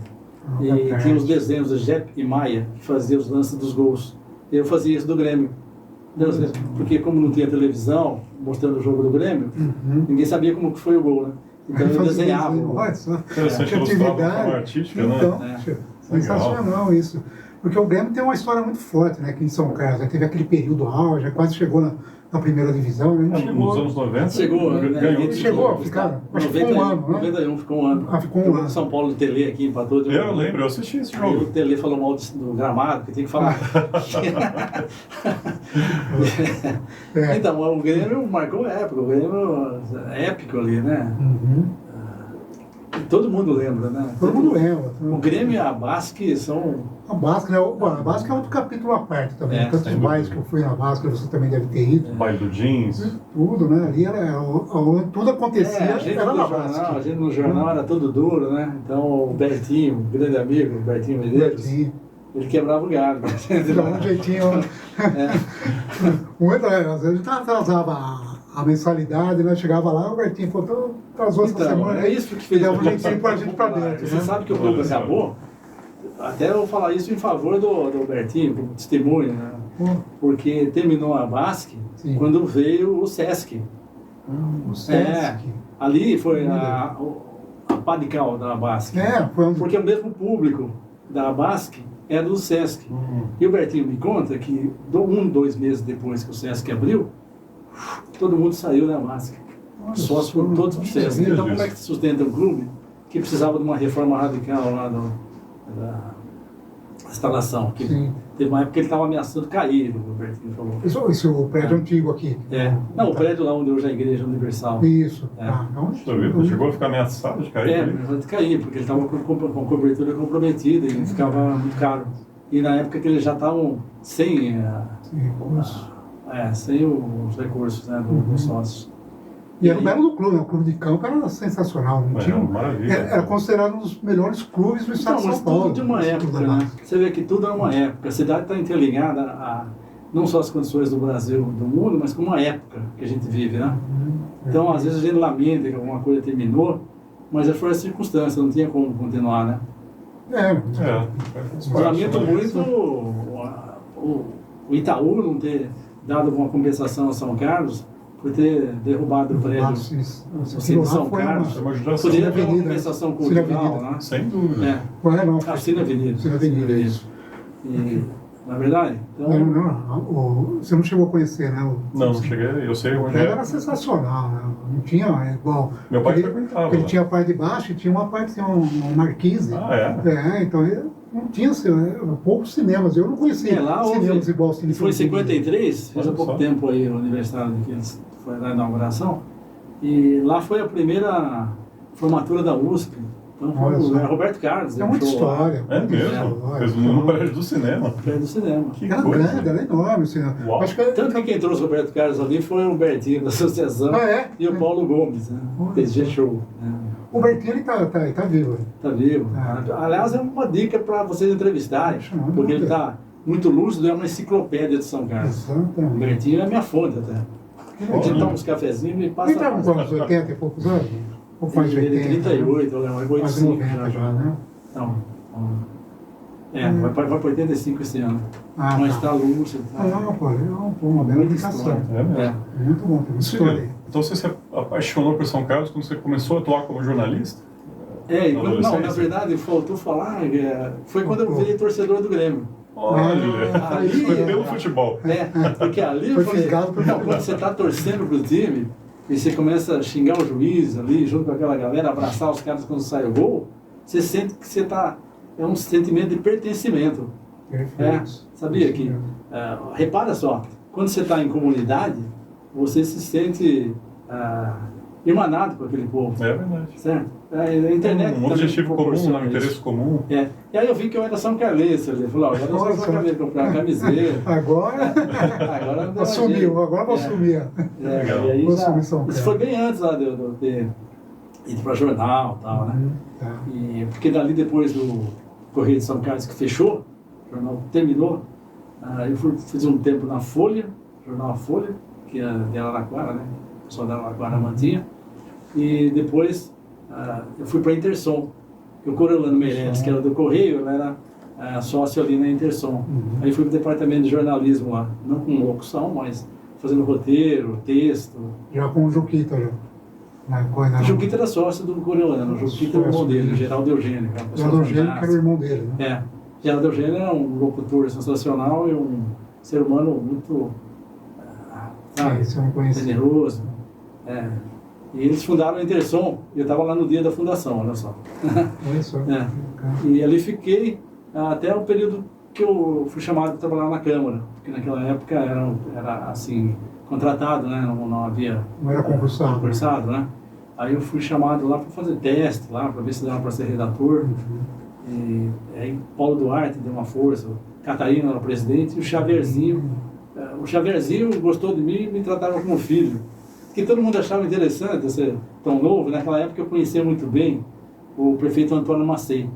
E tinha os desenhos do Jep e Maia, que faziam os lances dos gols. Eu fazia isso do Grêmio. Porque como não tinha televisão mostrando o jogo do Grêmio, ninguém sabia como que foi o gol, né? Então eu desenhava. Interessante, atividade artística, né? Sensacional isso. Porque o Grêmio tem uma história muito forte, né? Aqui em São Carlos. Teve aquele período auge, quase chegou na primeira divisão. Nos anos 90? Chegou, ele chegou a ficar, acho que ficou um ano, né? 91 ficou um ano. Ficou um ano. São Paulo do Tele aqui empatou. Eu lembro, eu assisti esse jogo. O Tele falou mal do gramado, que tem que falar. Então, o Grêmio marcou época, o Grêmio épico ali, né? Todo mundo lembra, né? Todo mundo lembra. O Grêmio e a Basque são... A Basque, né? A Basque é outro capítulo à parte também. Tantos bailes que eu fui na Basque, você também deve ter ido. O baile do jeans. Tudo, né? Ali era... Tudo acontecia, era na Basque. A gente no jornal era tudo duro, né? Então o Bertinho, um grande amigo, o Bertinho Medeiros, ele quebrava o galho. Dava um jeitinho... Às vezes atrasava a mensalidade, né? Chegava lá, o Bertinho falou, atrasou essa semana. É isso que fez um jeitinho pra gente pra dentro. Você sabe que o clube acabou? Até eu vou falar isso em favor do Bertinho, como testemunha, né? Porque terminou a Basque quando veio o Sesc. O Sesc. Ali foi a pá de cal da Abasc. Foi um... Porque o mesmo público da Abasc era do Sesc. E o Bertinho me conta que 2 meses depois que o Sesc abriu, todo mundo saiu da Abasc. Sócios foram todos pro Sesc. Então como é que se sustenta um clube que precisava de uma reforma radical lá da instalação? Que teve uma época que ele estava ameaçando cair, o Bertinho falou. Esse é o prédio antigo aqui. Não, o prédio lá onde hoje é a Igreja Universal. Isso. Então, chegou a ficar ameaçado de cair? Ameaçado de cair, porque ele estava com cobertura comprometida e ficava muito caro. E na época que eles já estavam sem os recursos, né, dos sócios. E era o belo do clube, o clube de campo era sensacional. Não tinha, maravilha. Era considerado um dos melhores clubes do estado de São Paulo. Tudo de uma época, né? Você vê que tudo é uma época. A cidade está interligada a não só as condições do Brasil, do mundo, mas com uma época que a gente vive, né? Então, às vezes a gente lamenta que alguma coisa terminou, mas foi a circunstância, não tinha como continuar, né? Eu lamento muito o Itaú não ter dado alguma compensação a São Carlos, por ter derrubado o prédio no centro de São Carlos. Poderia ter uma compensação cultural, né? Sem dúvida. Cine Avenida, isso. E, na verdade? Então... Você não chegou a conhecer, né? Não cheguei, eu sei onde era sensacional, né? Não tinha igual... Meu pai frequentava. Ele tinha a parte de baixo e tinha uma parte, tinha um marquise. Então não tinha poucos cinemas. Eu não conhecia cinemas igual o Cine. Foi em 53, fez há pouco tempo aí o aniversário que foi na inauguração. E lá foi a primeira formatura da USP. Então foi o Roberto Carlos. É muita história. É mesmo? Fez no prédio do cinema. Prédio do cinema. Era grande, era enorme o cinema. Tanto que quem trouxe o Roberto Carlos ali foi o Bertinho da Associação e o Paulo Gomes, né? PG Show. O Bertinho ele tá vivo. Está vivo. Aliás, é uma dica para vocês entrevistarem, porque ele está muito lúcido, é uma enciclopédia de São Carlos. Exatamente. O Bertinho é minha fonte até. A gente toma uns cafezinhos e passa... Ele está com uns 80 e poucos anos? Ou faz 80? Ele 38, ou 85 já, né? Então, vai para 85 esse ano. Mas está lúcido. É uma bela indicação. Muito bom, tem muita história. Então você se apaixonou por São Carlos quando você começou a atuar como jornalista? Na verdade, faltou falar, foi quando eu virei torcedor do Grêmio. Olha, foi pelo futebol. Porque ali eu falei, quando você está torcendo pro time, e você começa a xingar o juiz ali, junto com aquela galera, abraçar os caras quando sai o gol, você sente que você está... É um sentimento de pertencimento. Sabia que... repara só, quando você está em comunidade, você se sente emanado com aquele povo. É verdade. Certo? A internet um objetivo comum, um interesse comum. E aí eu vi que eu era São Carlense. Eu falei, agora eu sou São Carlense, comprar uma camiseta. Agora assumiu, agora vou assumir. E aí isso foi bem antes lá de eu ter ido para jornal e tal, né? Porque dali depois do Correio de São Carlos que fechou, o jornal terminou, eu fiz um tempo na Folha, jornal Folha, que é de Araraquara, né? O pessoal da Araraquara mantinha. E depois eu fui para a Intersom, que o Coriolano Meireles, que era do Correio, ele era sócio ali na Intersom. Aí fui para o departamento de jornalismo lá, não com locução, mas fazendo roteiro, texto. Já com o Juquita, já. O Juquita era sócio do Coriolano, o Juquita era o irmão dele, o Geraldo Eugênio. Geraldo Eugênio, que era o irmão dele, né? Geraldo Eugênio era um locutor sensacional e um ser humano muito generoso. E eles fundaram a Intersom, e eu estava lá no dia da fundação, olha só. E ali fiquei até o período que eu fui chamado para trabalhar na Câmara, porque naquela época era assim, contratado, né? Não havia... Não era concursado. Né? Aí eu fui chamado lá para fazer teste, lá para ver se dava para ser redator. E aí Paulo Duarte deu uma força, Catarina era o presidente, e o Xavierzinho. O Xavierzinho gostou de mim e me tratava como filho. Que todo mundo achava interessante eu ser tão novo. Naquela época eu conhecia muito bem o prefeito Antônio Macei.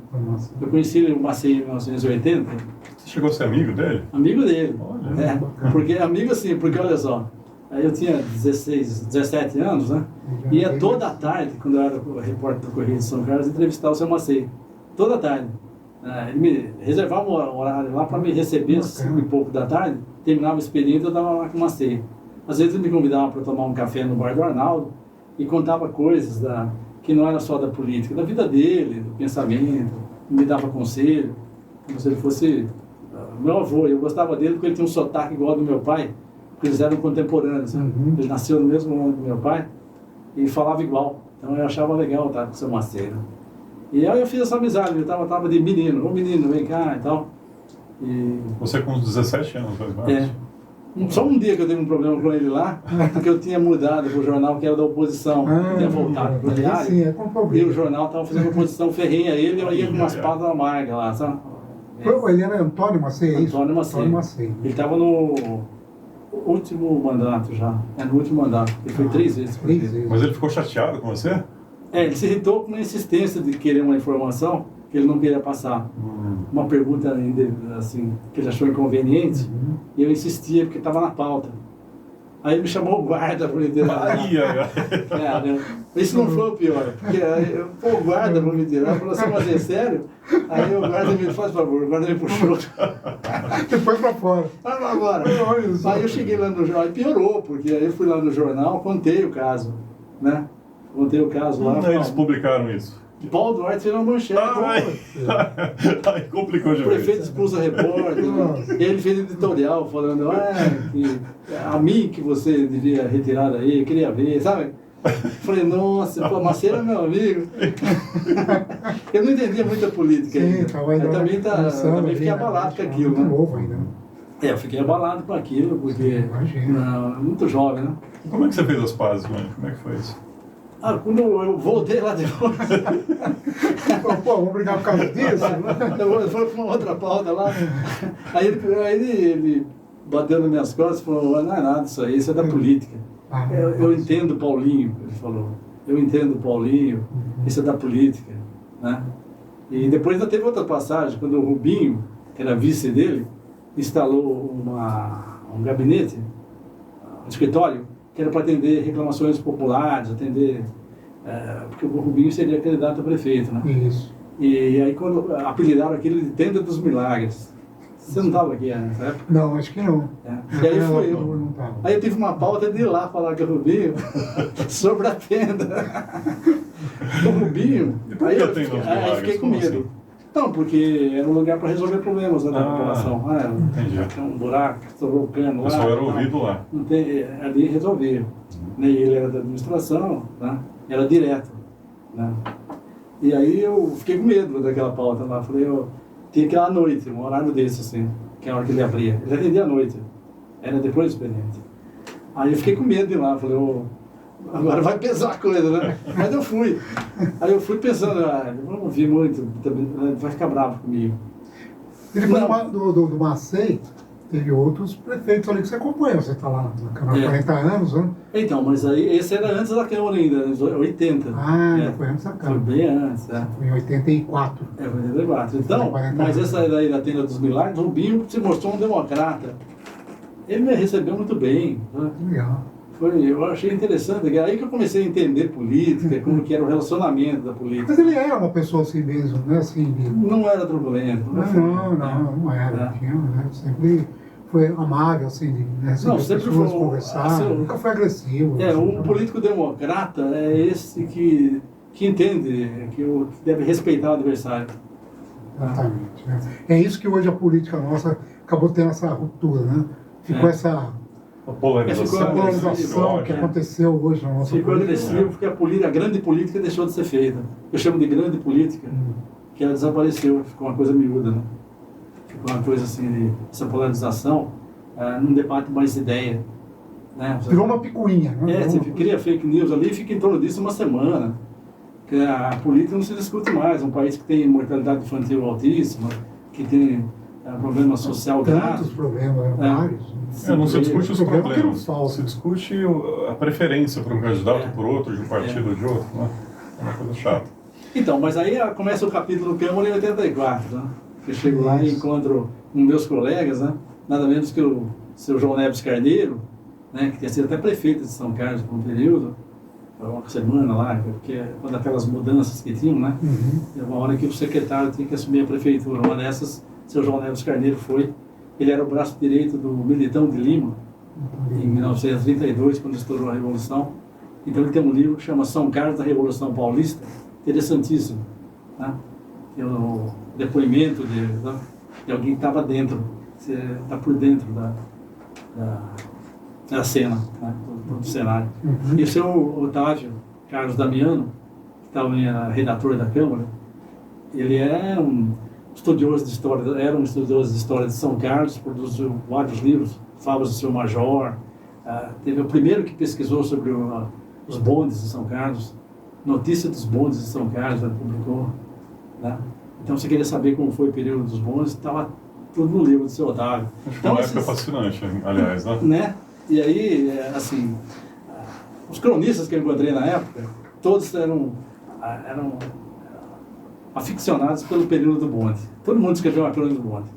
Eu conheci o Macei em 1980. Você chegou a ser amigo dele? Amigo dele. Porque amigo assim, porque olha só, eu tinha 17 anos, né? Ia toda a tarde, quando eu era repórter do Correio de São Carlos, entrevistar o seu Macei. Toda a tarde. Ele me reservava um horário lá para me receber às 5 e pouco da tarde, terminava o expediente e eu estava lá com o Macei. Às vezes ele me convidava para tomar um café no bar do Arnaldo e contava coisas que não era só da política, da vida dele, do pensamento, me dava conselho, como se ele fosse meu avô. Eu gostava dele porque ele tinha um sotaque igual ao do meu pai, porque eles eram contemporâneos. Uhum. Ele nasceu no mesmo ano do meu pai e falava igual. Então eu achava legal estar com o seu Macedo. E aí eu fiz essa amizade, ele tava de menino, ô menino, vem cá e tal. E... Você com uns 17 anos, mais Só um dia que eu tive um problema com ele lá, porque eu tinha mudado para o jornal que era da oposição, tinha voltado para o diário, sim, é e o jornal estava fazendo oposição ferrenha a ele, eu ia com umas pautas amargas lá, sabe? Ele era Antônio Macei, é isso? Antônio Macei. Ele estava no último mandato já, no último mandato, ele foi 3 vezes. 3 vezes. Mas ele ficou chateado com você? Ele se irritou com a insistência de querer uma informação que ele não queria passar. Uma pergunta assim, que ele achou inconveniente, e eu insistia porque estava na pauta. Aí ele me chamou o guarda para me tirar. Isso não foi o pior, porque o guarda para me tirar, falou assim, mas é sério? Aí o guarda me faz favor, o guarda me puxou. Depois para fora. Agora. Aí eu cheguei lá no jornal, e piorou, porque aí eu fui lá no jornal, contei o caso, né? Contei o caso lá. Eles publicaram isso. Paulo Duarte virou manchete. Aí complicou de O prefeito expulsa repórter. E ele fez editorial falando que a mim que você devia retirar daí, eu queria ver, sabe? Falei, nossa, pô, Macedo é meu amigo. Eu não entendia muita política ainda. Eu também fiquei abalado com aquilo, né? Novo ainda. Eu fiquei abalado com aquilo, porque muito jovem, né? E como é que você fez as pazes, mãe? Como é que foi isso? Quando eu voltei lá depois. Pô, vamos brigar por causa disso? Eu fui para uma outra pauta lá. Aí ele bateu nas minhas costas e falou: não é nada isso é da política. Eu entendo o Paulinho, ele falou. Eu entendo o Paulinho, isso é da política. Né? E depois ainda teve outra passagem, quando o Rubinho, que era vice dele, instalou um gabinete, um escritório, que era para atender reclamações populares, porque o Rubinho seria candidato a prefeito, né? Isso. E aí quando apelidaram aquilo de Tenda dos Milagres. Você não estava aqui nessa época? Não, acho que não. E aí foi eu. Aí eu tive uma pauta de ir lá falar com o Rubinho sobre a tenda. O Rubinho, aí eu fiquei com medo. Assim? Não, porque era um lugar para resolver problemas, né, da população. Tem um buraco, estourou o cano lá. O pessoal era ouvido lá. Não tem, ali resolver. E ele era da administração, né? Era direto. Né? E aí eu fiquei com medo daquela pauta lá. Falei, eu tinha que ir à noite, um horário desse, assim, que é a hora que ele abria. Ele atendia à noite. Era depois do expediente. Aí eu fiquei com medo de ir lá. Falei, agora vai pesar a coisa, né? Mas eu fui. Aí eu fui pensando, vamos ouvir muito, vai ficar bravo comigo. E depois do Macei, teve outros prefeitos ali que você acompanha. Você está lá na Câmara há 40 anos, né? Então, mas aí esse era antes da Câmara ainda, em 80. Foi antes da Câmara. Foi bem antes, Foi em 84. Foi em 84. Então, mas essa daí da Tenda dos Milagres, o Rubinho se mostrou um democrata. Ele me recebeu muito bem. Né? Legal. Eu achei interessante, é aí que eu comecei a entender política, como que era o relacionamento da política. Mas ele era uma pessoa assim mesmo, né? Assim, não era turbulento. Não era. Sempre foi amável, assim, não, sempre pessoas foi, conversar, nunca foi agressivo. Um político democrata é esse que entende, que deve respeitar o adversário. Exatamente. É isso que hoje a política nossa acabou tendo essa ruptura, né? Ficou essa polarização que aconteceu hoje na nossa política. Ficou agressivo porque a grande política deixou de ser feita. Eu chamo de grande política, que ela desapareceu, ficou uma coisa miúda, né? Ficou uma coisa assim, essa polarização, não debate mais ideia. Né? Virou uma picuinha, né? Você cria fake news ali e fica em torno disso uma semana. Que a política não se discute mais. Um país que tem mortalidade infantil altíssima, que tem problema social grave. Tantos problemas, vários. Não se discute os problemas, não se discute a preferência por um candidato por outro, de um partido ou de outro. Né? É uma coisa chata. Então, mas aí começa o capítulo Câmara em 84, né? Eu chego lá e encontro meus colegas, né? Nada menos que o seu João Neves Carneiro, né? Que tinha sido até prefeito de São Carlos por um período, uma semana lá, porque quando aquelas mudanças que tinham, né? Uma hora que o secretário tinha que assumir a prefeitura. Uma dessas, seu João Neves Carneiro foi. Ele era o braço direito do Militão de Lima, em 1932, quando estourou a Revolução. Então ele tem um livro que chama São Carlos da Revolução Paulista, interessantíssimo, né? Tem o depoimento de alguém que estava dentro, você está por dentro da cena, né? do cenário. Uhum. E o seu Otávio Carlos Damiano, que também era redator da Câmara, ele é um estudioso de história, era um estudioso de história de São Carlos, produziu vários livros, Fábulas do Seu Major, teve o primeiro que pesquisou sobre os bondes de São Carlos, Notícia dos Bondes de São Carlos, ele publicou, né? Então, você queria saber como foi o período dos bondes, estava tudo no livro do seu Otávio. Acho que Então, uma época fascinante, aliás, né? né? E aí, assim, os cronistas que eu encontrei na época, todos eram aficionados pelo período do bonde. Todo mundo escreveu uma crônica do bonde.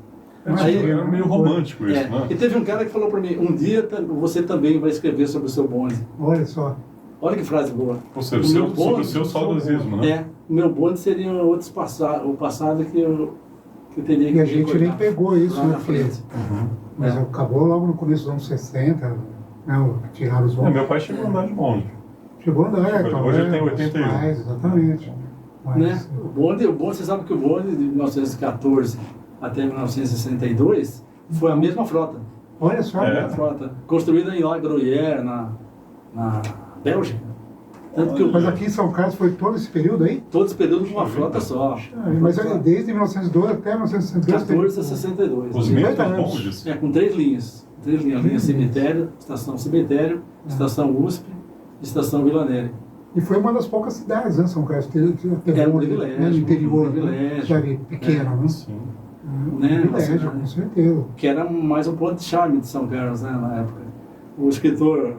Era meio romântico isso, né? E teve um cara que falou para mim, um dia você também vai escrever sobre o seu bonde. Olha só. Olha que frase boa. Ou seja, sobre o seu saudosismo, né? O meu bonde seria o passado que eu teria que E a gente nem recordar pegou isso, lá né? na frente. Mas acabou logo no começo dos anos 60, né? Tiraram os bondes. Meu pai chegou a andar de bonde. Chegou a andar, Hoje ele tem os 81. pais, exatamente. Mas, Né? O bonde, você sabe que o bonde de 1914 até 1962 foi a mesma frota. olha só, É. A frota construída em La Gruyère, na Bélgica. Tanto que mas aqui em São Carlos foi todo esse período aí? todo esse período com uma frota só. Mas é desde 1912 até 1962. 14 a 62. Os E mesmos 50 anos. bondes. Com 3 linhas. 3 linhas. Linha Cemitério, Estação Cemitério, Estação USP, Estação Vila Neri. E foi uma das poucas cidades, né, São Carlos? Teve Era um bonde, privilégio, né, no interior, um privilégio. cidade pequena, né? Sim. Um Né, privilégio, cidade. com certeza. Que era mais um ponto de charme de São Carlos, né, na época. O escritor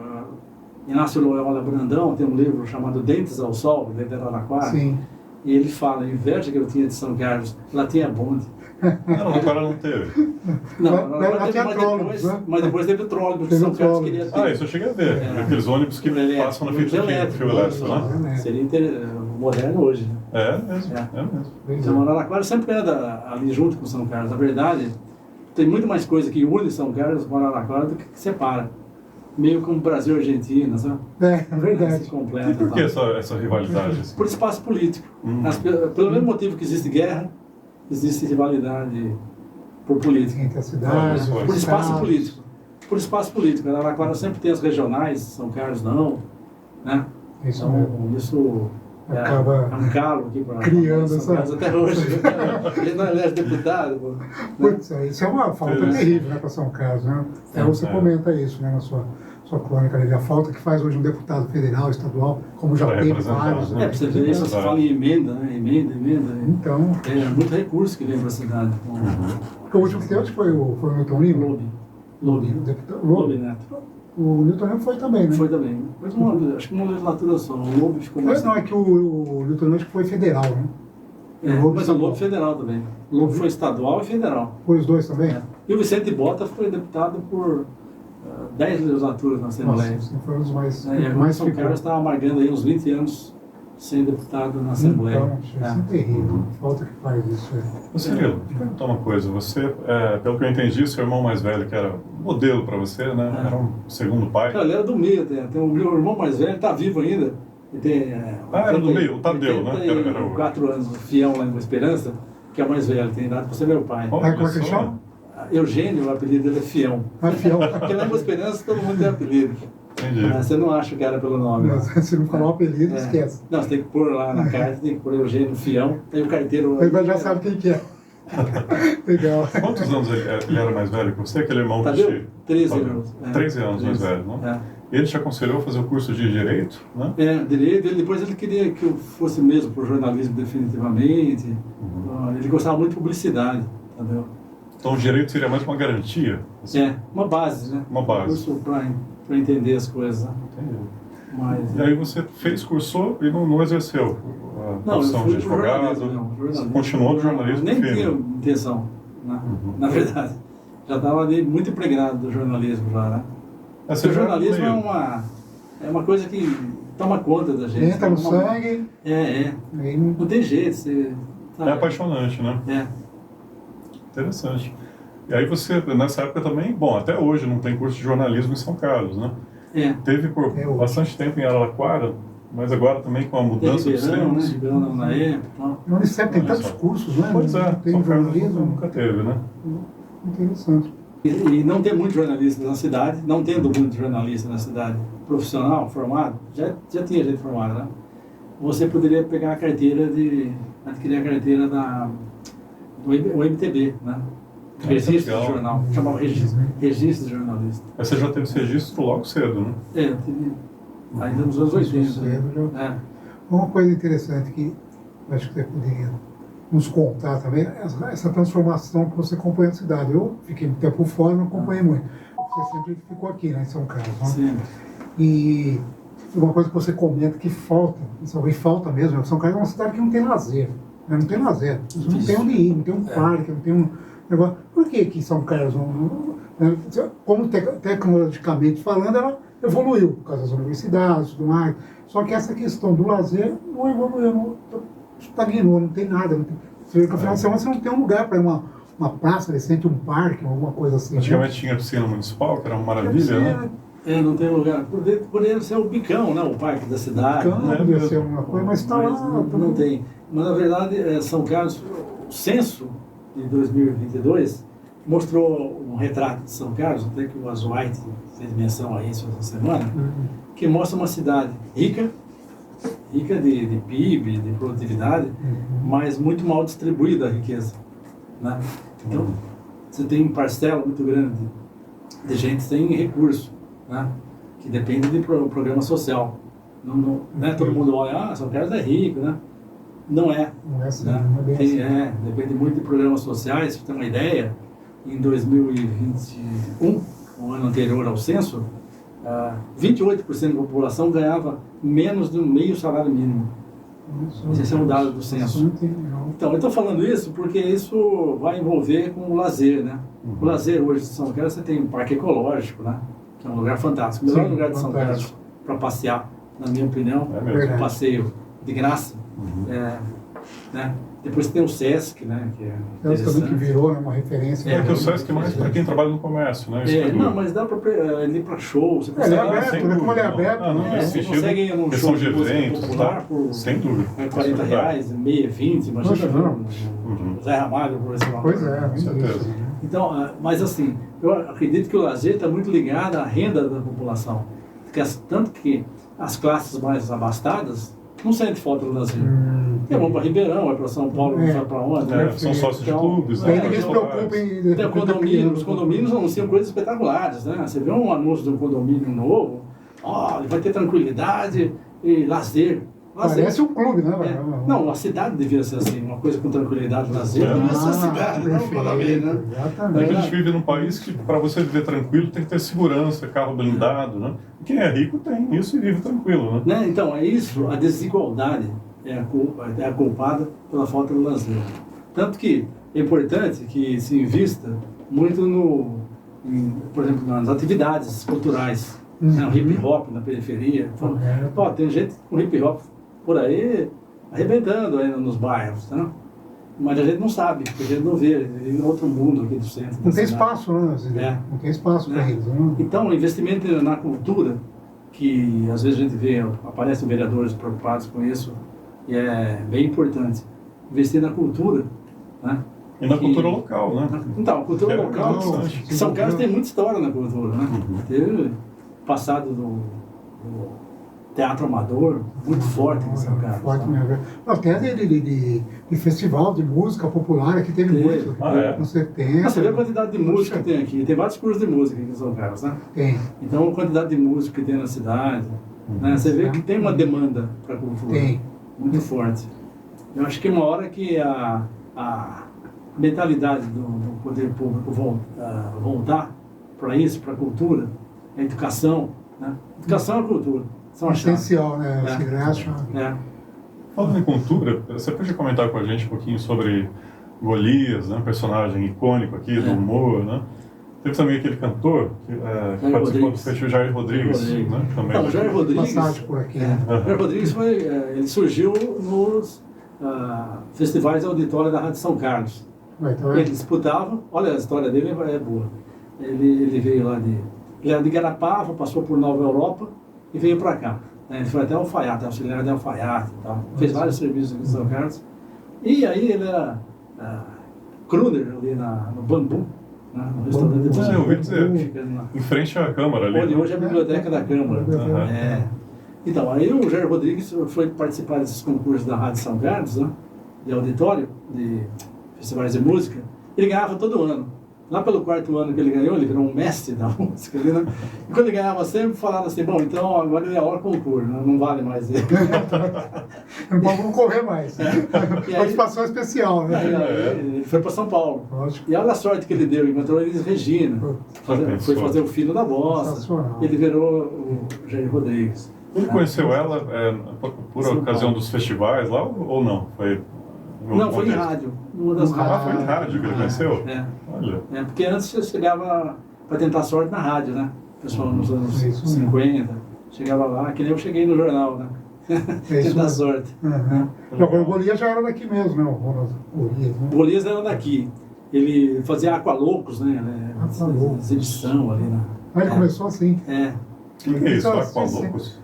Inácio Loyola Brandão tem um livro chamado Dentes ao Sol, de Araraquara, Sim. e ele fala, a inveja que eu tinha de São Carlos, lá tinha bonde. Não, o cara não teve. Não, Lá tinha trólebus, né? mas depois teve o trólebus que Teve São o Carlos trólebus. queria ter. Isso eu cheguei a ver. Aqueles ônibus que passam na frente do fio elétrico, né? Seria moderno hoje, né? É mesmo, É. é mesmo. Então, Araraquara sempre anda ali junto com São Carlos. Na verdade, tem muito mais coisa que une São Carlos com Araraquara do que separa. Meio como Brasil e Argentina, sabe? É Se verdade. completa, E por que tá? essa rivalidade? Assim? Por espaço político. Pelo mesmo motivo que existe guerra, existe rivalidade por política. Entre as cidades, Por Por os espaço estados. político. Por espaço político. Araraquara sempre tem as regionais, São Carlos não, né? Isso Então, mesmo. isso Acaba é um calo aqui para criando São essa- Carlos até hoje. Ele não é deputado. Pô, né? Putz, isso é uma falta Isso. terrível, né, para São Carlos, né? Até você comenta isso, né, na sua crônica, né? A falta que faz hoje um deputado federal, estadual, como já Pra teve representar, vários, né? É, né? pra você ver isso, você fala em emenda, né? Emenda. Então, É muito recurso que vem para a cidade. porque o último que teve acho que foi o Milton Lima. Lobe. O deputado- Lobe Neto. O Milton Lima foi também, né? Foi também. Mas acho que uma legislatura só. O Lobe ficou mais. Não, é que o Milton Lima acho que foi federal, né? É, o Lobe mas o estadual. Lobe federal também. O Lobe foi estadual e federal. Foi os dois também? É. E o Vicente Bota foi deputado por 10 legislaturas na Assembleia. Nossa, foi um dos mais, E agora mais São ficou. Carlos está amargando aí uns 20 anos sem deputado na Assembleia. Então, isso é terrível. Falta que faz isso. Cirilo, deixa eu perguntar uma coisa. Você, pelo que eu entendi, seu irmão mais velho, que era modelo para você, né? Era um segundo pai. Ele era do meio até. Tem o meu irmão mais velho, está vivo ainda. Ele tem, Era do meio, o Tadeu, né? Era o... 4 anos, fiel lá em Boa Esperança, que é o mais velho, tem idade para ser meu pai. Olha Como é que ele só. chama? Eugênio, o apelido dele é Fião. Mas fiel. Porque lá em Boa Esperança todo mundo tem apelido. Entendi. Você não acha o cara pelo nome. Se não falar o apelido, É. esquece. Não, você tem que pôr lá na carta, tem que pôr Eugênio Fião, aí o carteiro. Ele já sabe quem que é. Legal. Quantos anos ele era mais velho que você? Aquele irmão Tadeu? que te... 13 Tadeu. anos. 13 anos mais velho, né? Ele te aconselhou a fazer o curso de Direito, né? Direito, depois ele queria que eu fosse mesmo por jornalismo definitivamente. Ele gostava muito de publicidade, entendeu? Então o Direito seria mais uma garantia? Assim? Uma base, né? Uma base. Um curso para entender as coisas, né? Entendi. Mas, E aí você cursou e não exerceu a eu profissão fui de pro jornalismo, advogado? não, Você jornalismo. continuou no jornalismo Nem firme? tinha intenção, né? Na verdade. Já estava ali muito impregnado do jornalismo já, né? Você Porque o já jornalismo meio- é uma coisa que toma conta da gente. Entra no É uma- sangue, É. aí não... Não tem jeito, você... É apaixonante, né? É. Interessante. E aí você, nessa época também, bom, até hoje não tem curso de jornalismo em São Carlos, né? Teve por bastante tempo em Araraquara, mas agora também com a mudança dos tempos. Ribeirão na época. No Unicep tem tantos cursos, né? Pois é, Tem São Carlos jornalismo. nunca teve, né? Interessante. E não ter muito jornalista na cidade, não tendo muito jornalista na cidade profissional, formado, já tinha gente formada, né? Você poderia pegar a carteira adquirir a carteira do MTB, né? Registro de jornal, chamava registro de jornalista. Mas você já teve esse registro logo cedo, né? Eu tive, ainda nos anos 80. Né? Uma coisa interessante que eu acho que você poderia nos contar também, essa transformação que você acompanha na cidade. Eu fiquei um tempo fora, não acompanhei muito. Você sempre ficou aqui, né, em São Carlos. Né? Sim. E uma coisa que você comenta que falta, e falta mesmo, São Carlos é uma cidade que não tem lazer. Né? Não tem lazer. Não tem onde ir, não tem um parque, não tem um negócio. Por que que São Carlos, como tecnologicamente falando, ela evoluiu por causa das universidades e tudo mais. Só que essa questão do lazer não evoluiu, estagnou, não tem nada. Não tem, você vê que no final de semana você não tem um lugar para ir uma praça decente, um parque, alguma coisa assim. Antigamente tinha piscina municipal, que era uma maravilha, né? Não tem lugar. Poderia ser o Bicão, né? O parque da cidade. Bicão, né? poderia ser uma coisa, mas está lá. Não tem. Mas, na verdade, São Carlos, o censo de 2022 mostrou um retrato de São Carlos, até que o Azuaite fez menção a isso essa semana, que mostra uma cidade rica de PIB, de produtividade, mas muito mal distribuída a riqueza. Né? Então, você tem um parcela muito grande de gente sem recurso, né? Que depende de programa social. Não é todo mundo olha, São Carlos é rico, né? Não é. Não é assim, Né? não é bem assim. Depende muito de programas sociais. Para ter uma ideia, em 2021, o ano anterior ao censo, 28% da população ganhava menos de um meio salário mínimo. Esse é um dado do censo. Então, eu estou falando isso porque isso vai envolver com o lazer, né? O lazer hoje de São Carlos, você tem um parque ecológico, né? Que é um lugar fantástico. O melhor lugar de São Carlos para passear, na minha opinião, é um passeio de graça. Né? Depois tem o Sesc, né? Que é também que virou, né, uma referência. Porque o Sesc é mais para quem trabalha no comércio, né? Não, mas dá para ir para show. Você consegue, é aberto, né? Como ele é aberto. Você consegue ir num show de eventos popular por sem dúvida. R$40, meia, 20, imagina. Zé Ramalho, por exemplo. Pois é, com certeza. Então, mas assim, eu acredito que o lazer está muito ligado à renda da população. Tanto que as classes mais abastadas não sentem falta do lazer. Vão para Ribeirão, vai para São Paulo, não sabe para onde. São sócios de clubes. Ninguém se preocupa em... Os condomínios anunciam coisas espetaculares. Né? Você vê um anúncio de um condomínio novo, ele vai ter tranquilidade e lazer. Parece um clube, né? Não, a cidade devia ser assim, uma coisa com tranquilidade e lazer. Devia ser a cidade, não um condomínio, né? Exatamente. A gente vive num país que, para você viver tranquilo, tem que ter segurança, carro blindado, né? Quem é rico tem isso e vive tranquilo, né? Então, é isso, a desigualdade é a culpada pela falta do lazer. Tanto que é importante que se invista muito por exemplo, nas atividades culturais, né? O hip hop na periferia. Tem gente com hip hop por aí arrebentando aí nos bairros, né? Mas a gente não sabe, porque a gente não vê, vive em outro mundo aqui do centro. Não tem espaço, né? Não tem espaço para eles. Né? Então, o investimento na cultura, que às vezes a gente vê, aparecem vereadores preocupados com isso, e é bem importante. Investir na cultura, né? E na cultura local, né? Então, a cultura local, São Carlos tem muita história na cultura, né? Teve passado do teatro amador, muito forte em São Carlos. Forte mesmo. Até de festival de música popular, aqui teve muito. No 70. Você vê a quantidade de música que tem aqui. Tem vários cursos de música aqui em São Carlos, né? Tem. Então, a quantidade de música que tem na cidade, né? Você vê que tem uma demanda para a cultura. Tem. Muito forte. Eu acho que é uma hora que a mentalidade do poder público voltar para isso, para a cultura, a educação, né? Educação é cultura. São essencial, né? Falando em cultura, você pode comentar com a gente um pouquinho sobre Golias, né? Um personagem icônico aqui do humor, né? Teve também aquele cantor que participou do festival, Jair Rodrigues. Né? Também. Não, Jair Rodrigues, passagem por aqui. Jair Rodrigues ele surgiu nos festivais auditórios da Rádio São Carlos. Ele disputava, olha, a história dele é boa. Ele veio lá Ele era de Garapava, passou por Nova Europa e veio para cá. Ele foi até Alfaiate, auxiliar de Alfaiate e tal. Fez vários serviços aqui em São Carlos. E aí ele era crooner ali no Bambu, né, no restaurante de eu ouvi dizer. fica Em frente à Câmara ali. onde hoje é a biblioteca da Câmara. Uhum. Então, aí o Jair Rodrigues foi participar desses concursos da Rádio São Carlos, né, de auditório, de festivais de música. Ele ganhava todo ano. Lá pelo 4º ano que ele ganhou, ele virou um mestre da música. Ali, né? E quando ele ganhava sempre, falava assim, bom, então agora ele é hora concurso, né? Não vale mais ele. Não pode concorrer mais. Participação especial, né? Ele foi para São Paulo. Lógico. E olha a sorte que ele deu, encontrou a Elis Regina. Foi fazer o Filho da Bossa. Sensacional. Ele virou o Jair Rodrigues. Ele conheceu ela por ocasião dos festivais lá ou não? Foi em outro Não, foi em contexto? rádio. Uma das Foi em rádio que ele conheceu? Olha. Porque antes você chegava para tentar sorte na rádio, né? O pessoal nos anos Isso 50, chegava lá, que nem eu cheguei no jornal, né? isso Tentar mesmo. sorte. Agora o Golias já era daqui mesmo, né? O Ronald Golias, né? O Golias era daqui. Ele fazia Aqualoucos, né? Aqualoucos. Exibição ali na. Aí ele começou assim. O que é isso? Aqualoucos?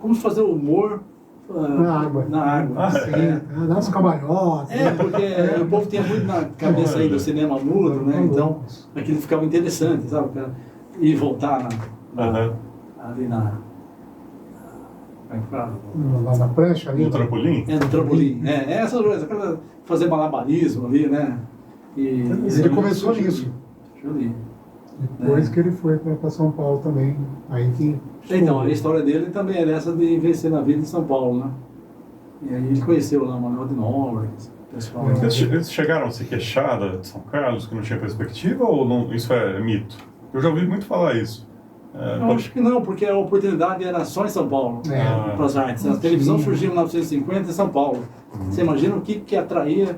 Como fazer humor Na água. Na água. Sim, dá uns cambalhotas. Porque o povo tinha muito na cabeça aí do cinema mudo, né? Então, aquilo ficava interessante, sabe? Ir voltar ali na. Como é que fala? Lá na prancha ali. No trampolim? No trampolim. Essas coisas, fazer malabarismo ali, né? Ele começou nisso. Deixa eu ver. Depois que ele foi para São Paulo também. Aí que. Então, a história dele também é essa de vencer na vida em São Paulo, né? E aí ele conheceu lá o Manuel de Nóbrega, pessoal. Eles chegaram a se queixar de São Carlos, que não tinha perspectiva, ou não, isso é mito? Eu já ouvi muito falar isso. Eu acho que não, porque a oportunidade era só em São Paulo, para as artes. A televisão surgiu em 1950 em São Paulo. Você imagina o que atraía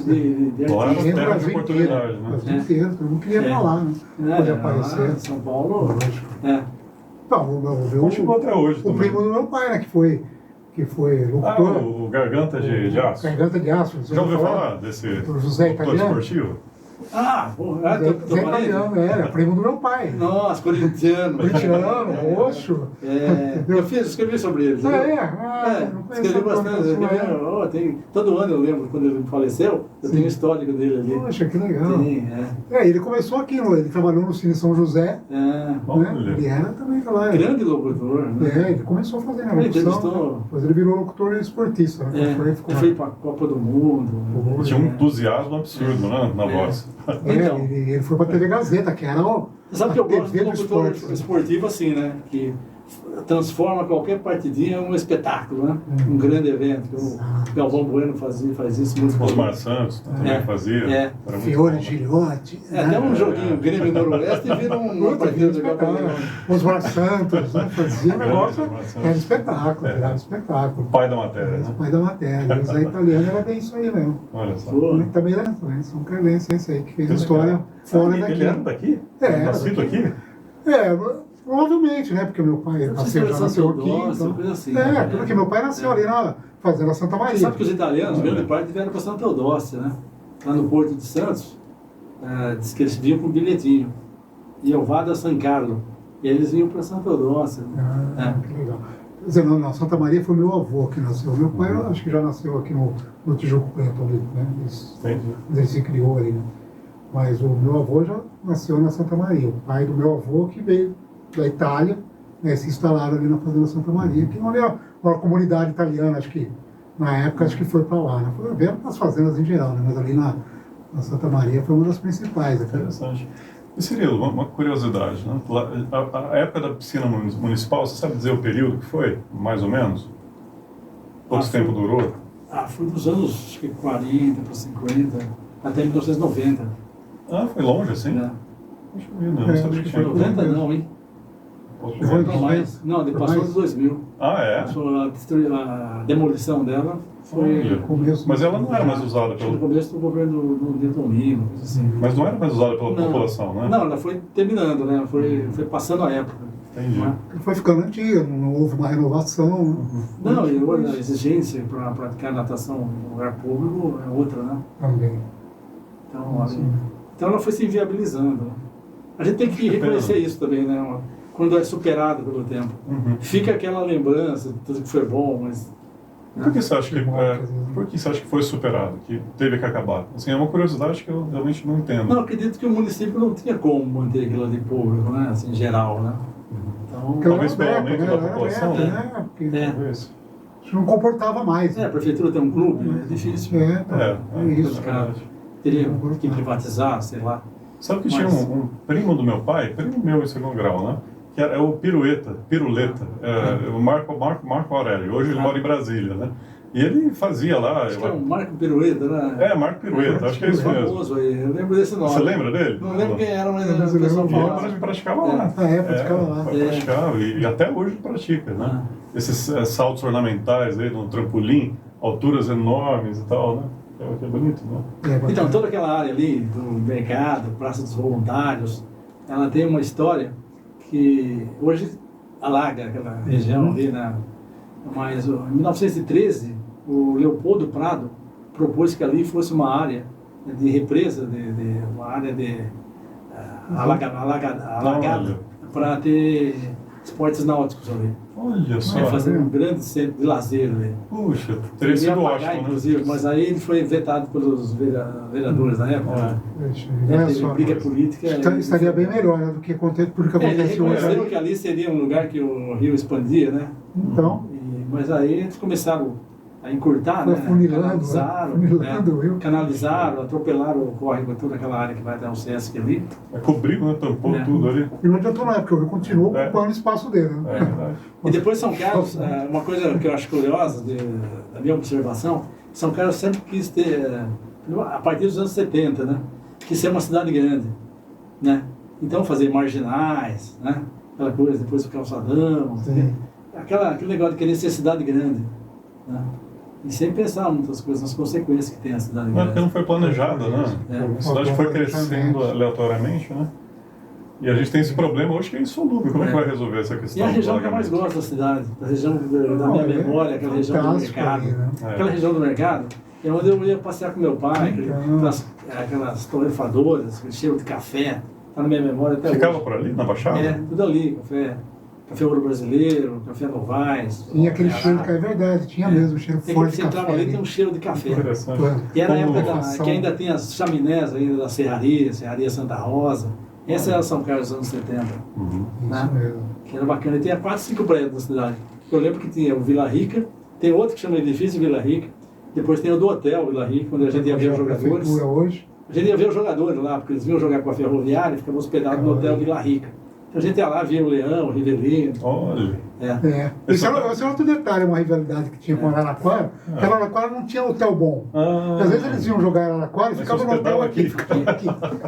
de Claro, artistas. terra de oportunidade, né? O Brasil inteiro, eu não queria ir pra lá, né? Poder aparecer. São Paulo. Lógico. Não, Continua até hoje o também. primo do meu pai, né? Que foi locutor. O Garganta de Aço. Garganta de Aço. Já ouviu falar desse do José locutor Italiano? esportivo? José Italiano, é primo do meu pai. Nossa, corintiano. Corintiano, roxo. Eu escrevi sobre ele. Escrevi bastante. Todo ano eu lembro, quando ele faleceu, eu tenho um histórico dele ali. Poxa, que legal. Sim, ele começou aqui, ele trabalhou no Cine São José. Ele era também lá. Grande locutor. Né? Ele começou a fazer na locução. Depois ele virou locutor e esportista. Né? Ele foi para a Copa do Mundo. Tinha um entusiasmo absurdo, né? Na voz. Então, ele foi para a TV Gazeta, que era o. Sabe que eu gosto do locutor esporte. esportivo assim, né? Que transforma qualquer partidinha em um espetáculo, né? Um grande evento. O Galvão Bueno faz isso muito. Osmar Santos também fazia. Fiore Gilhote. Até um joguinho Grêmio Noroeste vira uma partida do Galvão. Osmar Santos, né? Fazia um negócio. Era espetáculo, virava espetáculo. O pai da matéria, né? O pai da matéria. O Zé Italiano era bem isso aí mesmo. Olha só. Ele também era São Carlense, esse aí, que fez história fora daqui. Ele era daqui? Nascido aqui? Provavelmente, né? Porque meu pai nasceu aqui. Então, porque meu pai nasceu ali na Fazenda Santa Maria. Você sabe que os italianos, grande parte, vieram para Santa Teodócia, né? Lá no Porto de Santos, diz que eles vinham com um bilhetinho. Iam vá a San Carlo. E aí eles vinham para Santa Teodócia. Que legal. Quer dizer, não, Santa Maria foi meu avô que nasceu. Meu pai, eu acho que já nasceu aqui no Tijuco Preto, ali, né? Ele se criou ali, né? Mas o meu avô já nasceu na Santa Maria. O pai do meu avô que veio da Itália, né, se instalaram ali na Fazenda Santa Maria, que não é uma comunidade italiana, acho que na época acho que foi para lá, né? Vieram para as fazendas em geral, né? Mas ali na Santa Maria foi uma das principais. Aqui. Interessante. E Cirilo, uma curiosidade, né? A época da piscina municipal, você sabe dizer o período que foi, mais ou menos? Quanto tempo durou? Foi dos anos acho que 40 para 50, até 1990. Foi longe assim? Puxa vida, não sabia que tinha. 90 não, hein? Foi mais. Não, passou de 2000. A demolição dela foi... Mas ela não era mais usada pelo... No começo do governo do Newton Lima, coisa assim. Mas não era mais usada pela população, né? Não, ela foi terminando, né? Foi passando a época. Entendi. Foi ficando antiga, não houve uma renovação. Não, e hoje a exigência para praticar natação no lugar público é outra, né? Também. Então ela foi se inviabilizando. Né? A gente tem que reconhecer isso também, né? Quando é superado pelo tempo. Fica aquela lembrança de tudo que foi bom, mas... Por que você acha por que você acha que foi superado, que teve que acabar? Assim, é uma curiosidade que eu realmente não entendo. Não, acredito que o município não tinha como manter aquilo ali público, né? Assim, em geral, né? Então, talvez pelo aumento da população, né? Porque talvez. isso não comportava mais. a prefeitura tem um clube, é difícil. É isso. Teria que privatizar, sei lá. Sabe que tinha um primo do meu pai, primo meu em segundo grau, né? Que era o Piruleta, o Marco Aurélio. Hoje ele mora em Brasília, né? E ele fazia lá... Acho que é o Marco Pirueta, né? Marco Pirueta, acho que é isso mesmo. Famoso aí, eu lembro desse nome. Você lembra dele? Não lembro quem era, mas o pessoal E falava. ele praticava lá. Praticava lá. Praticava, e até hoje pratica, né? Esses saltos ornamentais aí, no trampolim, alturas enormes e tal, né? Que é bonito, né? Então, toda aquela área ali, do mercado, Praça dos Voluntários, ela tem uma história que hoje alaga aquela região ali, né? Mas em 1913, o Leopoldo Prado propôs que ali fosse uma área de represa, uma área alagada para ter esportes náuticos ali. Olha só. Fazer um grande centro de lazer ali. Puxa, teria sido ótimo, inclusive, mas aí ele foi vetado pelos vereadores na época. Teve briga política. Estaria bem melhor, né, do que acontece Eles hoje. reconheceram que ali seria um lugar que o rio expandia, né? Então. Mas aí eles começaram a encurtar, foi né? Canalizaram, atropelaram o córrego, toda aquela área que vai até o Sesc ali. Cobriu, né? Tampou tudo ali. E não adiantou nada, porque o rio continuou ocupando o espaço dele. Né? É verdade. E depois São Carlos, uma coisa que eu acho curiosa da minha observação, São Carlos sempre quis ter, a partir dos anos 70, né? Quis ser uma cidade grande, né? Então fazer marginais, né? Aquela coisa, depois o calçadão, aquele negócio de querer ser cidade grande, né? E sem pensar muitas coisas, nas consequências que tem a cidade grande. Porque não foi planejada, né? A cidade foi crescendo aleatoriamente, né? E a gente tem esse problema hoje que é insolúvel. Como é que vai resolver essa questão? E a região que eu mais gosto da cidade, a região da minha memória, aquela região do mercado. Ali, né? Aquela região do mercado é onde eu ia passear com meu pai, aquelas torrefadoras, aquele cheiro de café, está na minha memória até Ficava hoje. por ali, na Baixada? Tudo ali, Café Ouro Brasileiro, Café Novaes. Tinha aquele cheiro, que é verdade, tinha mesmo cheiro forte de café. Você entrava ali, tem um cheiro de café. E era a época que ainda tem as chaminés ainda da Serraria Santa Rosa. Essa era São Carlos dos anos 70. Isso Né? mesmo. Que era bacana. E tinha 4, 5 prédios na cidade. Eu lembro que tinha o Vila Rica, tem outro que chama Edifício Vila Rica, depois tem o do Hotel Vila Rica, onde a gente ia ver os jogadores. Hoje. A gente ia ver os jogadores lá, porque eles vinham jogar com a Ferroviária e ficavam hospedados no Hotel Vila Rica. Então a gente ia lá, via o Leão, o Rivelino. Olha. Esse é outro detalhe, uma rivalidade que tinha com Araraquara. Que Araraquara não tinha hotel bom. Às vezes eles iam jogar em Araraquara e ficavam no hotel aqui.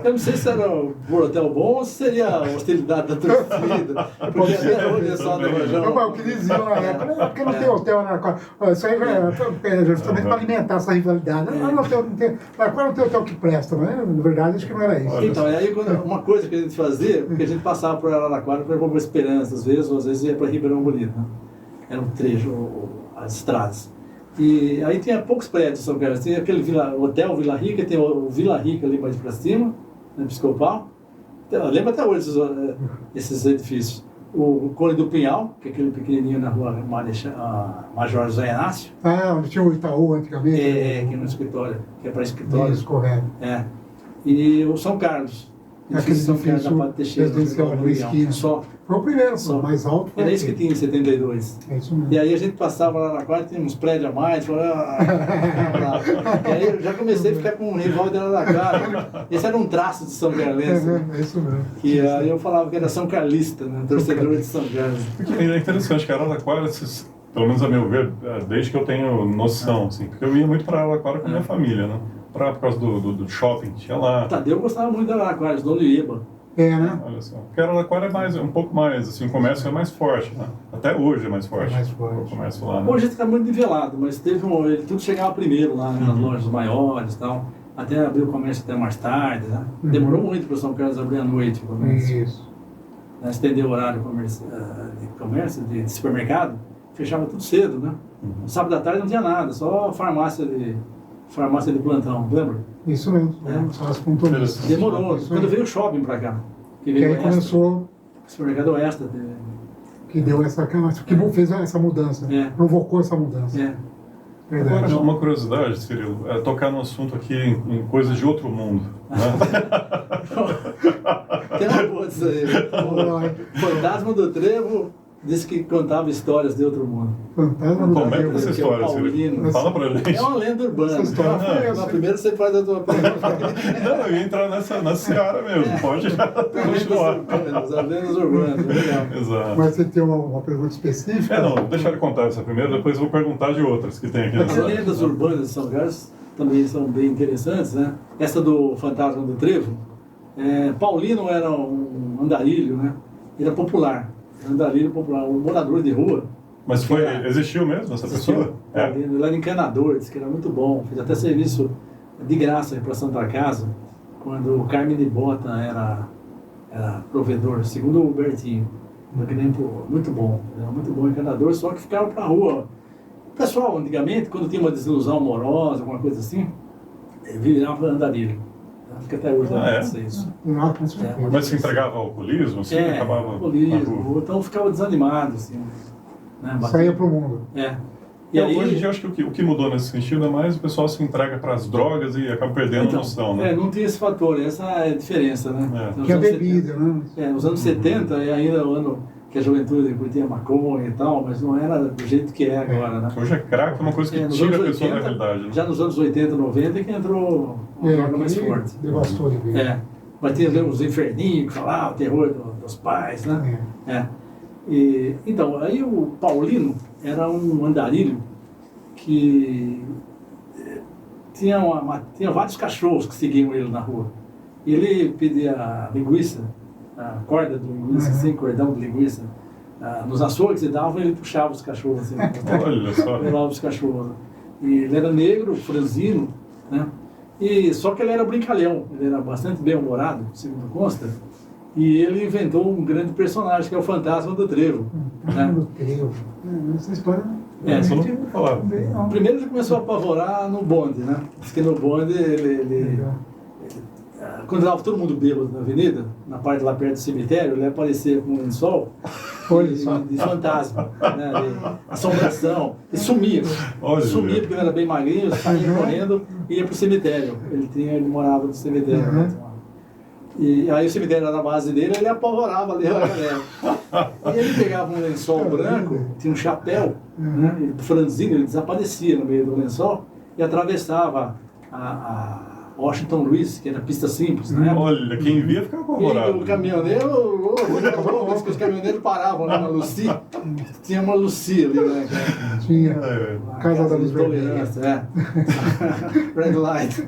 Eu não sei se era por hotel bom ou se seria a hostilidade da torcida. Porque até hoje é só da região. O que diziam na época, porque não tem hotel em Araraquara. Isso aí é justamente para alimentar essa rivalidade. Araraquara não tem hotel que presta, não é? Na verdade, acho que não era isso. Então, aí uma coisa que a gente fazia, porque a gente passava por Araraquara para Boa Esperança, às vezes, ou às vezes ia para Ribeirão Bonito, né? Era um trecho, as estradas. E aí tinha poucos prédios em São Carlos. Tinha aquele Hotel Vila Rica, tem o Vila Rica ali mais para cima, no Episcopal. Então, eu lembro até hoje esses edifícios. O Cone do Pinhal, que é aquele pequenininho na rua Major José Inácio. Onde tinha o Itaú antigamente. Que é no escritório, que é para escritório. Isso, correto. E o São Carlos. Aquele edifício residencial no esquina. Só. Foi o primeiro, o mais alto. Era isso que tinha em 72. É isso mesmo. E aí a gente passava lá na quadra, tinha uns prédios a mais. E aí eu já comecei a ficar com um rival de Araraquara. Esse era um traço de São Carlense. É isso mesmo. Que aí eu falava que era São Carlista, né? Torcedor de São Carlos. É interessante que Araraquara, pelo menos a meu ver, desde que eu tenho noção, assim, porque eu ia muito para Araraquara com a minha família, né? Por causa do shopping, tinha lá. Tadeu gostava muito da Araraquara, de Dono Ieba. Né? Olha só. Porque Araraquara é um pouco mais, assim, o comércio é mais forte, né? Até hoje é mais forte. O comércio lá, né? Hoje está muito nivelado, mas tudo chegava primeiro lá, nas lojas maiores e tal. Até abrir o comércio até mais tarde, né? Demorou muito para o São Carlos abrir à noite o comércio. Isso. Estender o horário de comércio, de supermercado, fechava tudo cedo, né? Sábado à tarde não tinha nada, só farmácia de plantão, lembra? Isso mesmo, são as pontualistas. Demorou, quando veio o shopping para cá. Que Que veio aí Extra. começou, Supermercado Extra. que deu essa, que fez essa mudança, É. provocou essa mudança. É. Agora, Verdade. uma curiosidade, Cirilo, é tocar no assunto aqui em coisas de outro mundo. Né? Tem uma boa disso aí. O Fantasma do Trevo disse que contava histórias de outro mundo. Fantasma do Como é que é Brasil. essa que é o história, Cirilo? Paulino. Fala pra gente. É uma lenda urbana. Essa história foi Mas essa. primeiro você faz a tua pergunta. Não, eu ia entrar nessa seara mesmo. Pode Lendas continuar. urbanas, as lendas urbanas, legal. Exato. Mas você tem uma pergunta específica? Não, vou deixar ele contar essa primeiro, depois eu vou perguntar de outras que tem aqui na As cidade. lendas urbanas de São Carlos também são bem interessantes, né? Essa do Fantasma do Trevo, Paulino era um andarilho, né? Ele era popular, andarilho popular, um morador de rua. Mas existiu mesmo essa pessoa? Paulino, ele era encanador, disse que era muito bom, fez até serviço de graça para Santa Casa, quando o Carme de Bota era provedor, segundo o Bertinho. Muito bom, era muito bom encanador, só que ficava para rua. O pessoal, antigamente, quando tinha uma desilusão amorosa, alguma coisa assim, virava andarilho. Acho que até hoje acontece isso. Não, com certeza. Mas se entregava ao alcoolismo, assim, acabava na rua. alcoolismo, então ficava desanimado, assim. Né, Saía pro mundo. E aí, hoje em dia, eu acho que o que mudou nesse sentido é mais o pessoal se entrega para as drogas e acaba perdendo a noção, né? não tinha esse fator, essa é a diferença, né? Então, Que a os anos bebida, 70, né? Os anos 70 é ainda o ano que a juventude curtia maconha e tal, mas não era do jeito que é agora, né? Hoje é crack, é uma coisa que Nos tira a anos pessoa da 80, realidade. Né? Já nos anos 80, 90 que entrou uma droga mais que forte. devastou de vez. Mas tinha os inferninhos que falavam, o terror dos pais, né? Então, aí o Paulino era um andarilho que tinha vários cachorros que seguiam ele na rua. E ele pedia linguiça, a corda de linguiça, assim, cordão de linguiça, nos açougues e dava, ele puxava os cachorros assim. Olha só. Levava os cachorros. E ele era negro, franzino, né? Só que ele era brincalhão, ele era bastante bem-humorado, segundo consta. E ele inventou um grande personagem, que é o Fantasma do Trevo. Fantasma do Trevo. Essa história... Só não vou falar. Primeiro ele começou a apavorar no bonde, né? Diz que no bonde quando estava todo mundo bêbado na avenida, na parte lá perto do cemitério, ele aparecia com um lençol de fantasma, né? De assombração, e sumia. Sumia porque ele era bem magrinho, saía correndo e ia para o cemitério. Ele morava no cemitério. E aí o cemitério era na base dele, ele apavorava ali a galera. E ele pegava um lençol branco, tinha um chapéu, né? Franzino, ele desaparecia no meio do lençol e atravessava a Washington Luiz, que era pista simples, né? Olha, quem via ficava apavorado. E o caminhoneiro, os caminhoneiros paravam lá na Lucy, tinha uma Lucy ali, né? Tinha. Casa da Luz Vermelha. Red Light.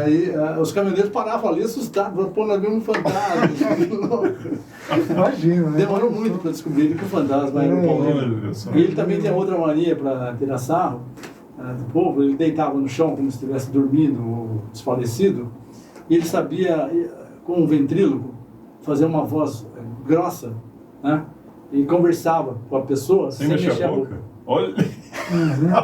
Aí os caminhoneiros paravam ali assustados, pô, nós vimos um fantasma. Imagina, né? Demorou muito para descobrir que o fantasma era o Paulino. E ele também tinha outra mania para tirar sarro do povo. Ele deitava no chão como se estivesse dormindo ou desfalecido, e ele sabia, com um ventríloco, fazer uma voz grossa, né? E conversava com a pessoa sem mexer a boca. Olha!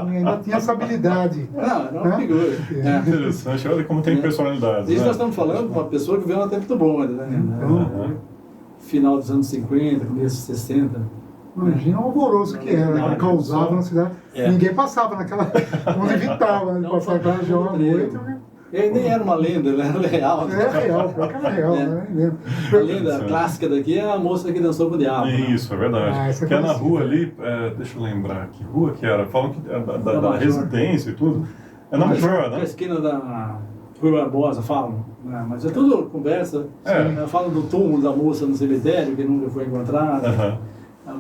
Ainda tinha essa habilidade. Não, era uma figura. Interessante, olha como tem personalidade. Isso né? nós estamos falando de uma pessoa que veio no tempo do bonde, né? Final dos anos 50, começo dos 60. Imagina o alvoroço que era, causava na cidade. Ninguém passava naquela. Não evitava, né? Passar naquela região à noite. Ele nem era uma lenda, ele era real. Era real, era real, né? A lenda clássica daqui é a moça que dançou com o diabo. Isso, é verdade. Que é na rua ali, deixa eu lembrar, que rua que era? Falam que é da residência e tudo. É na Major, né? Na esquina da Rui Barbosa, falam. Mas é tudo conversa. Falam do túmulo da moça no cemitério, que nunca foi encontrada.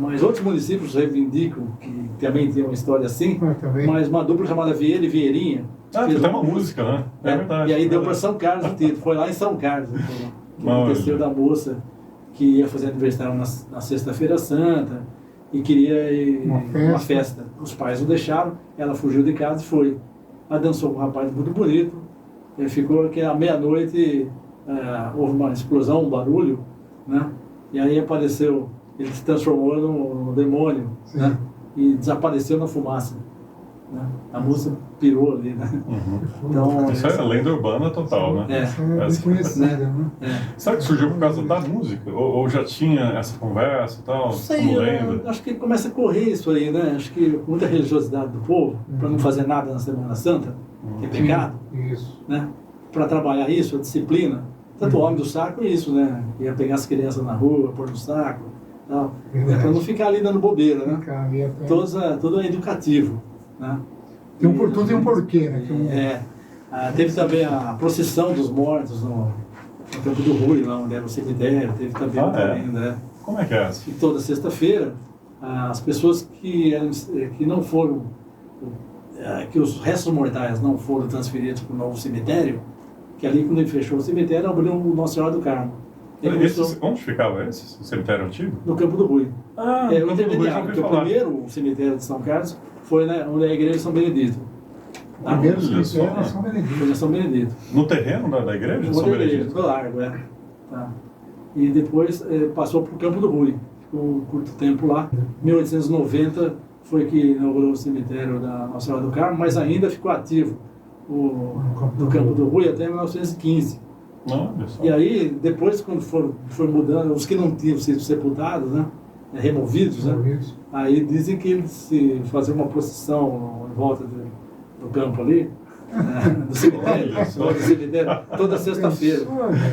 Mas outros municípios reivindicam que também tem uma história assim, mas uma dupla chamada Vieira e Vieirinha. Tem uma música, né? É verdade. E aí deu para São Carlos o título, foi lá em São Carlos. Que aconteceu da moça que ia fazer aniversário na Sexta-feira Santa e queria ir uma festa. Os pais o deixaram, ela fugiu de casa e foi. Ela dançou com um rapaz muito bonito, ele ficou que à meia-noite houve uma explosão, um barulho, né? E aí apareceu. Ele se transformou num demônio, né? E desapareceu na fumaça. né? A música pirou ali, né? Então, Isso é lenda urbana total, né? Essa é bem conhecida, né? Será que surgiu por causa da música? Ou já tinha essa conversa e tal? Não sei, Como lenda? acho que começa a correr isso aí, né? Acho que muita religiosidade do povo, para não fazer nada na Semana Santa, que é pecado, Isso. né? Para trabalhar isso, a disciplina. Tanto o homem do saco é isso, né? Ia pegar as crianças na rua, pôr no saco, tal. Para não ficar ali dando bobeira, né? Ficar ali até- Tudo é educativo, né? Tem um por tudo e um porquê, né? Que Teve também a procissão dos mortos no Campo do Rui, lá onde era o cemitério. Teve também uma lenda, né? Como é que é essa? E toda sexta-feira, as pessoas que não foram, que os restos mortais não foram transferidos para o novo cemitério, que ali quando ele fechou o cemitério, abriu o Nossa Senhora do Carmo. Onde ficava esse? cemitério antigo? No Campo do Rui. Ah, O no Campo do Rui já intermediário, ouvi porque o falar. primeiro cemitério de São Carlos foi, né, onde é a igreja de São Benedito. O primeiro Olha cemitério só. é São Benedito. Foi de São Benedito. No terreno da igreja? São Onde é a igreja, Benedito? do largo, Tá. E depois passou para o Campo do Rui. Ficou um curto tempo lá. Em 1890 foi que inaugurou o cemitério da Nossa Senhora do Carmo, mas ainda ficou ativo do Campo do Rui até 1915. Olha só. E aí, depois, quando foi mudando, os que não tinham sido sepultados, né, removidos, né, aí dizem que eles se faziam uma procissão em volta do campo ali, do cemitério, toda sexta-feira.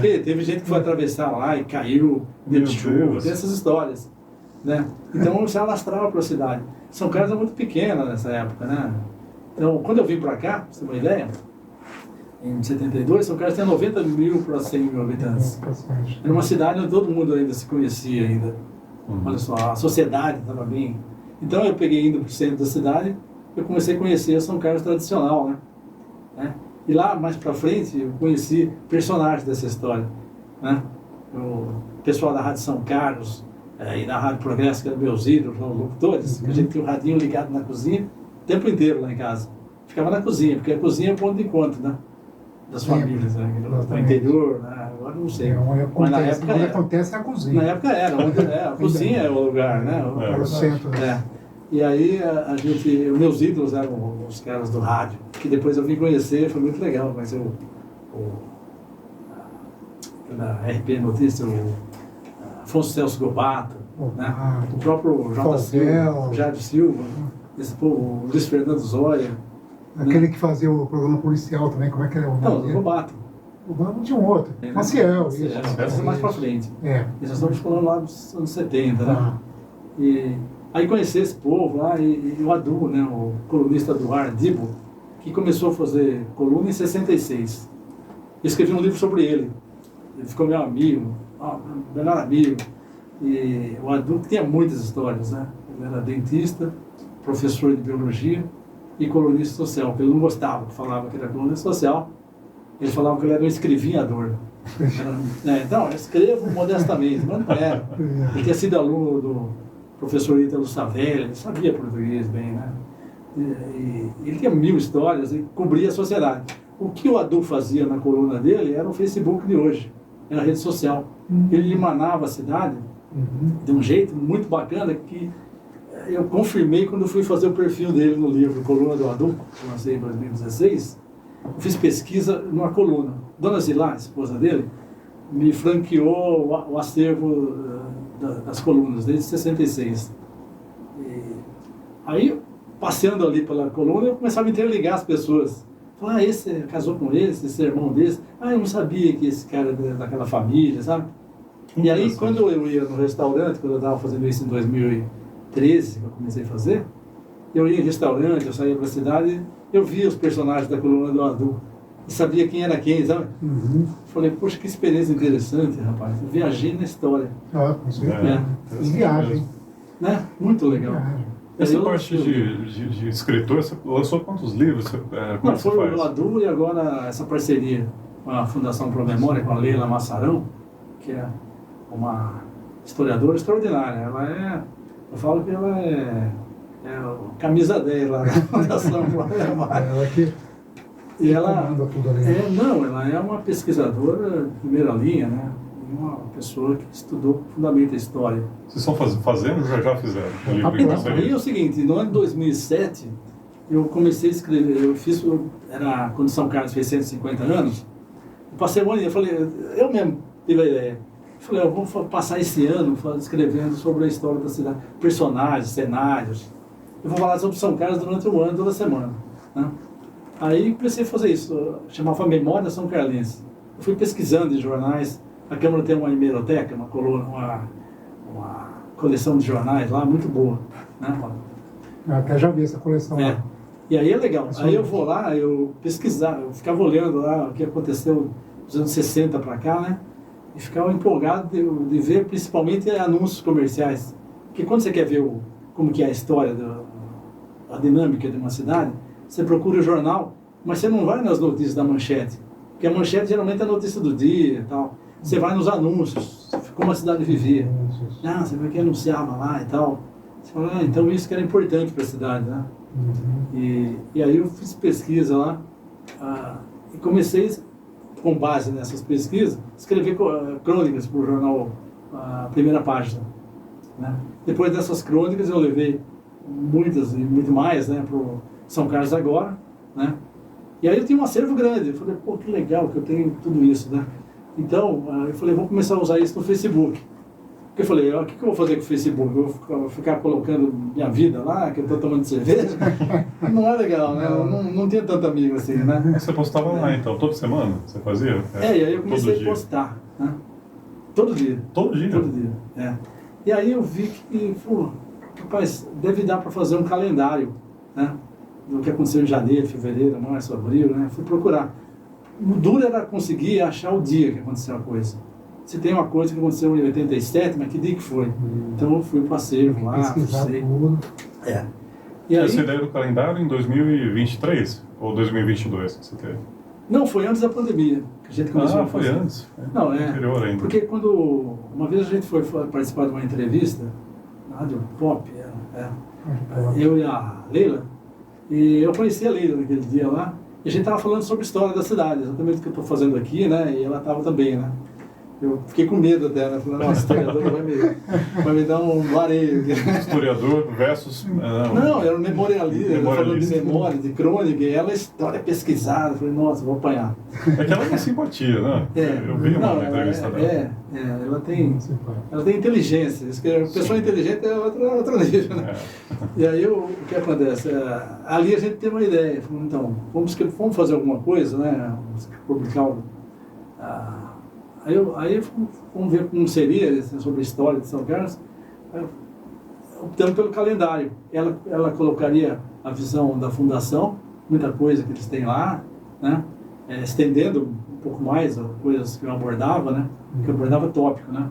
E teve gente que foi atravessar lá e caiu dentro de chuva, tem essas histórias, né? Então se alastrava para a cidade. São Carlos é muito pequena nessa época, né? Então, quando eu vim para cá, pra você ter uma ideia, em 72, São Carlos tinha 90 mil para 100 mil habitantes. Era uma cidade onde todo mundo ainda se conhecia ainda. Olha só, a sociedade estava bem. Então eu peguei indo para o centro da cidade, eu comecei a conhecer a São Carlos tradicional, né? E lá, mais para frente, eu conheci personagens dessa história, né? O pessoal da Rádio São Carlos e da Rádio Progresso, que eram meus ídolos, os locutores, que a gente tinha o radinho ligado na cozinha o tempo inteiro lá em casa. Ficava na cozinha, porque a cozinha é o ponto de encontro, né? Das famílias, né? No interior, né? Agora não sei. Mas na época onde era. acontece é a cozinha. Na época era, a cozinha é o lugar, né? Era o centro. E aí os meus ídolos eram os caras do rádio, que depois eu vim conhecer, foi muito legal, mas da RP Notícias, o Afonso Celso Gobato, né? O próprio J. Silva, Jair Silva, esse povo, o Luiz Fernando Zóia. Aquele que fazia o programa policial também, como é que era o nome Não, dele? o Gobato. O nome tinha um outro. Maciel, isso. Essa é mais pra frente. É. Nós estamos falando lá dos anos 70, né? E aí conheci esse povo lá, e o Adu, né, o colunista do Ar, Dibo, que começou a fazer coluna em 66. Eu escrevi um livro sobre ele. Ele ficou meu amigo, melhor amigo. E o Adu tinha muitas histórias, né? Ele era dentista, professor de biologia e colunista social, porque ele não gostava, falava que era colunista social. Ele falava que ele era um escrevinhador. Então, eu escrevo modestamente, mas não era. Ele tinha sido aluno do professor Ítalo Savelli, ele sabia português bem, né? E ele tinha 1000 histórias e cobria a sociedade. O que o Adu fazia na coluna dele era o Facebook de hoje, era a rede social. Ele emanava a cidade de um jeito muito bacana que eu confirmei quando eu fui fazer o perfil dele no livro Coluna do Adu, que eu lancei em 2016. Eu fiz pesquisa numa coluna. Dona Zilá, esposa dele, me franqueou o acervo das colunas desde 66. Aí, passeando ali pela coluna, eu começava a interligar as pessoas. Falar, esse casou com esse é irmão desse. Eu não sabia que esse cara era daquela família, sabe? E aí, quando eu ia no restaurante, quando eu estava fazendo isso em 2013, que eu comecei a fazer, eu ia em restaurante, eu saía para a cidade, eu via os personagens da coluna do Adu e sabia quem era quem, sabe? Falei, poxa, que experiência interessante, rapaz. Eu viajei na história. Com certeza. E viagem. Né? Muito legal. Essa parte de escritor, você lançou quantos livros? Como você foi faz? o Adu e agora essa parceria com a Fundação Pro Memória, com a Leila Massarão, que é uma historiadora extraordinária. Eu falo que ela é camisa 10 lá na Fundação Pro Memória. E ela ela é uma pesquisadora de primeira linha, né? Uma pessoa que estudou profundamente a história. Vocês estão fazendo ou já fizeram? Aí é o seguinte, no ano de 2007, eu comecei a escrever, era quando São Carlos fez 150 anos, eu passei um ano e eu falei, eu mesmo tive a ideia. Eu falei, eu vou passar esse ano escrevendo sobre a história da cidade, personagens, cenários. Eu vou falar sobre São Carlos durante um ano, toda semana. Né? Aí comecei a fazer isso, chamava Memória São Carlense. Eu fui pesquisando em jornais, a Câmara tem uma hemeroteca, uma coleção de jornais lá, muito boa. Né? Eu até já vi essa coleção É. lá. E aí é legal. Aí eu vou lá, eu pesquisar, eu ficava olhando lá o que aconteceu dos anos 60 para cá, né? E ficava empolgado de ver principalmente anúncios comerciais. Porque quando você quer ver como que é a história, a dinâmica de uma cidade, você procura o jornal, mas você não vai nas notícias da manchete. Porque a manchete geralmente é a notícia do dia e tal. Você vai nos anúncios, como a cidade vivia. Ah, você vê que anunciava lá e tal. Você fala, então isso que era importante para a cidade, né? E aí eu fiz pesquisa lá e comecei, com base nessas pesquisas, escrever crônicas para o jornal Primeira Página. Né? Depois dessas crônicas eu levei muitas e muito mais, né, para o São Carlos Agora, né? E aí eu tinha um acervo grande, eu falei, pô, que legal que eu tenho tudo isso, né? Então, eu falei, vou começar a usar isso no Facebook. Porque eu falei, o que eu vou fazer com o Facebook? Eu vou ficar colocando minha vida lá, que eu estou tomando cerveja? Não é legal, né? Eu não tinha tanto amigo assim, né? Você postava lá, então, toda semana? Você fazia? E aí eu comecei a postar, né? Todo dia. Todo dia? Todo dia, é. E aí eu vi que, pô, rapaz, deve dar para fazer um calendário, né? Do que aconteceu em janeiro, fevereiro, março, abril, né? Fui procurar. O duro era conseguir achar o dia que aconteceu a coisa. Se tem uma coisa que aconteceu em 87, mas que dia que foi? Então eu fui para o acervo lá, sei. É. E aí, essa ideia do calendário em 2023 ou 2022 que você teve? Não, foi antes da pandemia que a gente começou a fazer. Foi antes? Não, anterior ainda. Porque quando uma vez a gente foi participar de uma entrevista na Rádio Pop, eu e a Leila, e eu conheci a Leila naquele dia lá, e a gente estava falando sobre a história da cidade, exatamente o que eu estou fazendo aqui, né? E ela estava também, né? Eu fiquei com medo até, né? Falei, nossa, historiador vai me dar um vareio. Historiador versus... Não, era um memorialista, falando de memória, de crônica, e ela história pesquisada. Falei, nossa, vou apanhar. É que ela tem simpatia, né? Eu vi uma entrevista dela. Ela tem inteligência. Isso que a pessoa inteligente é outro nível, né? E aí o que acontece? Ali a gente tem uma ideia. Falei, então, vamos fazer alguma coisa, né? Vamos publicar Aí vamos ver como seria sobre a história de São Carlos. Optamos pelo calendário. Ela colocaria a visão da fundação, muita coisa que eles têm lá, né? Estendendo um pouco mais as coisas que eu abordava, né? Que eu abordava tópico, né?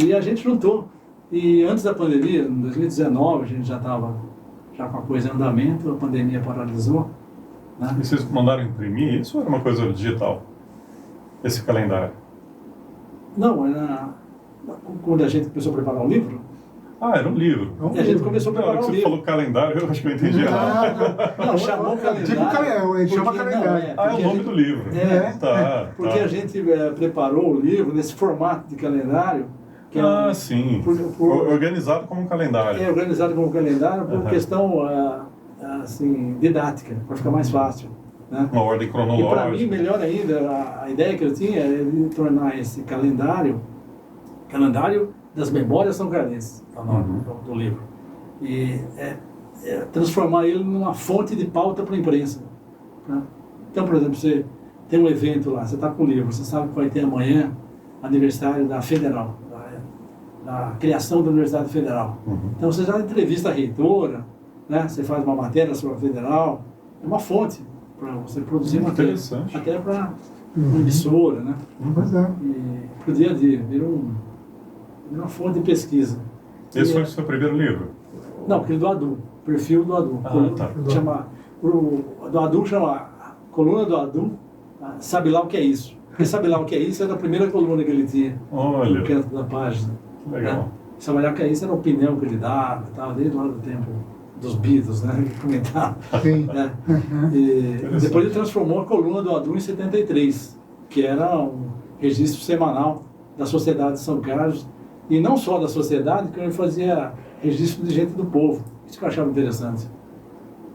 E a gente juntou. E antes da pandemia, em 2019, a gente já estava com a coisa em andamento, a pandemia paralisou. Né? E vocês mandaram imprimir isso ou era uma coisa digital? Esse calendário? Não, quando a gente começou a preparar o livro. Era um livro. A gente começou a preparar o livro. Você falou calendário, eu acho que eu entendi errado. Não, chamou calendário. Ele chama calendário. É o nome do livro. Porque a gente preparou o livro nesse formato de calendário. Que sim. Organizado como um calendário. Organizado como um calendário por questão assim, didática, para ficar mais fácil. Né? Uma ordem cronológica. E para mim, melhor ainda, a ideia que eu tinha é de tornar esse calendário das Memórias São Carlenses, é o nome do livro. E transformar ele numa fonte de pauta para a imprensa. Né? Então, por exemplo, você tem um evento lá, você está com o livro, você sabe que vai ter amanhã aniversário da Federal, da criação da Universidade Federal. Então, você já entrevista a reitora, né? Você faz uma matéria sobre a Federal, é uma fonte para você produzir matéria, até para uma emissora, né? Pois é. E para o dia a dia, vira uma fonte de pesquisa. Esse foi o seu primeiro livro? Não, aquele do Adu, perfil do Adu. Do Adu chama Coluna do Adu, sabe lá o que é isso. Porque sabe lá o que é isso era a primeira coluna que ele tinha. Olha. No canto da página. Legal. Né? Sabe lá o que é isso era a opinião que ele dava, desde lá do tempo dos Beatles, né? Que comentava. Sim. Né? E depois ele transformou a coluna do Adu em 73, que era um registro semanal da Sociedade de São Carlos, e não só da sociedade, que ele fazia registro de gente do povo. Isso que eu achava interessante.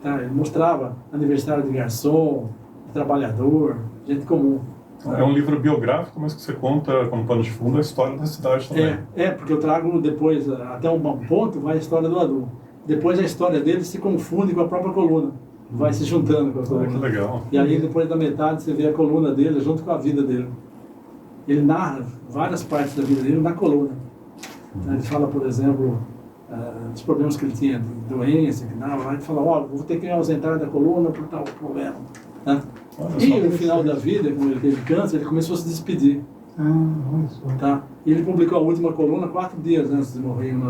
Tá? Ele mostrava aniversário de garçom, de trabalhador, gente comum. É um livro biográfico, mas que você conta como pano de fundo a história da cidade também. Porque eu trago depois, até um ponto, vai a história do Adu. Depois a história dele se confunde com a própria coluna. Vai se juntando com a coluna. Que legal. E aí depois da metade você vê a coluna dele junto com a vida dele. Ele narra várias partes da vida dele na coluna. Ele fala, por exemplo, dos problemas que ele tinha, de doença, que dava lá, ele fala, vou ter que me ausentar da coluna por tal problema. Né? E no final da vida, quando ele teve câncer, ele começou a se despedir. Olha só. Tá? E ele publicou a última coluna 4 dias antes de morrer, em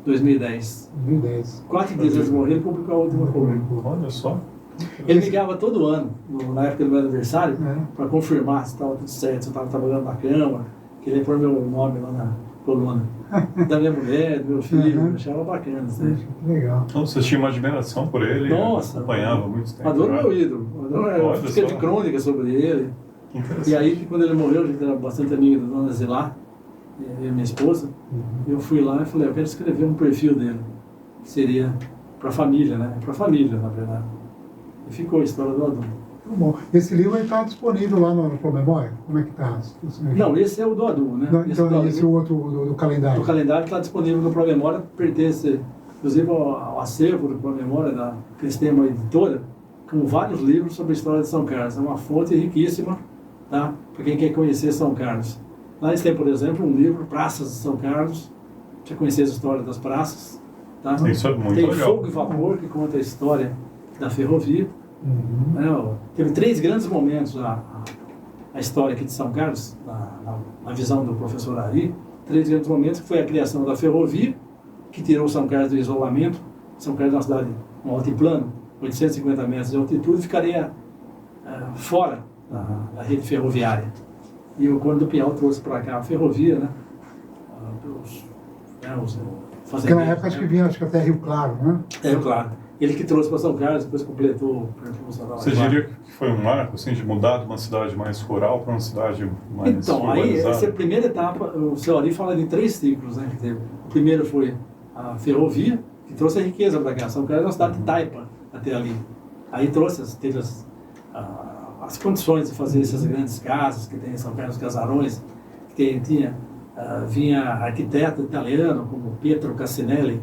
2010. 2010. 4 dias antes de morrer, ele publicou a última coluna. Olha só. Ele ligava todo ano, na época do meu aniversário, para confirmar se estava tudo certo, se eu estava trabalhando na cama, queria pôr meu nome lá na coluna. Da minha mulher, do meu filho, eu achava bacana. Legal. Então você tinha uma admiração por ele, Nossa, acompanhava muito tempo. Adoro meu ídolo. Eu fiquei de crônica sobre ele. E aí, quando ele morreu, a gente era bastante amigo da dona Zilá, eu e minha esposa. Eu fui lá e falei, eu quero escrever um perfil dele, que seria para a família, né? Para a família, na verdade. E ficou a história do Adu. Bom, esse livro está disponível lá no Promemória? Como é que está? Não, esse é o do Adu, né? Não, então, esse outro do calendário? O calendário está disponível no Promemória, pertence, inclusive, ao acervo do Promemória, que eles têm uma editora, com vários livros sobre a história de São Carlos. É uma fonte riquíssima, tá? Para quem quer conhecer São Carlos. Lá eles têm, por exemplo, um livro, Praças de São Carlos, para conhecer a história das praças. Tá? Isso é muito tem legal. Fogo e Vapor, que conta a história da ferrovia. Teve 3 grandes momentos a história aqui de São Carlos, na visão do professor Ari. 3 grandes momentos, que foi a criação da ferrovia, que tirou São Carlos do isolamento. São Carlos é uma cidade, um altiplano, 850 metros de altitude, ficaria fora da rede ferroviária. E o Conde do Pinhal trouxe para cá a ferrovia, né? Os fazendeiros. Porque na época acho que vinha até Rio Claro, né? Rio Claro. Ele que trouxe para São Carlos, depois completou. Você diria que foi um marco, assim, de mudar de uma cidade mais rural para uma cidade mais Então, urbanizada? aí, essa é a primeira etapa. O seu Ari fala de 3 ciclos, né, que teve. O primeiro foi a ferrovia, que trouxe a riqueza para cá. São Carlos é uma cidade de taipa até ali. Aí teve as condições de fazer essas grandes casas que tem em São Carlos, casarões, que vinha arquiteto italiano como Pietro Cassinelli,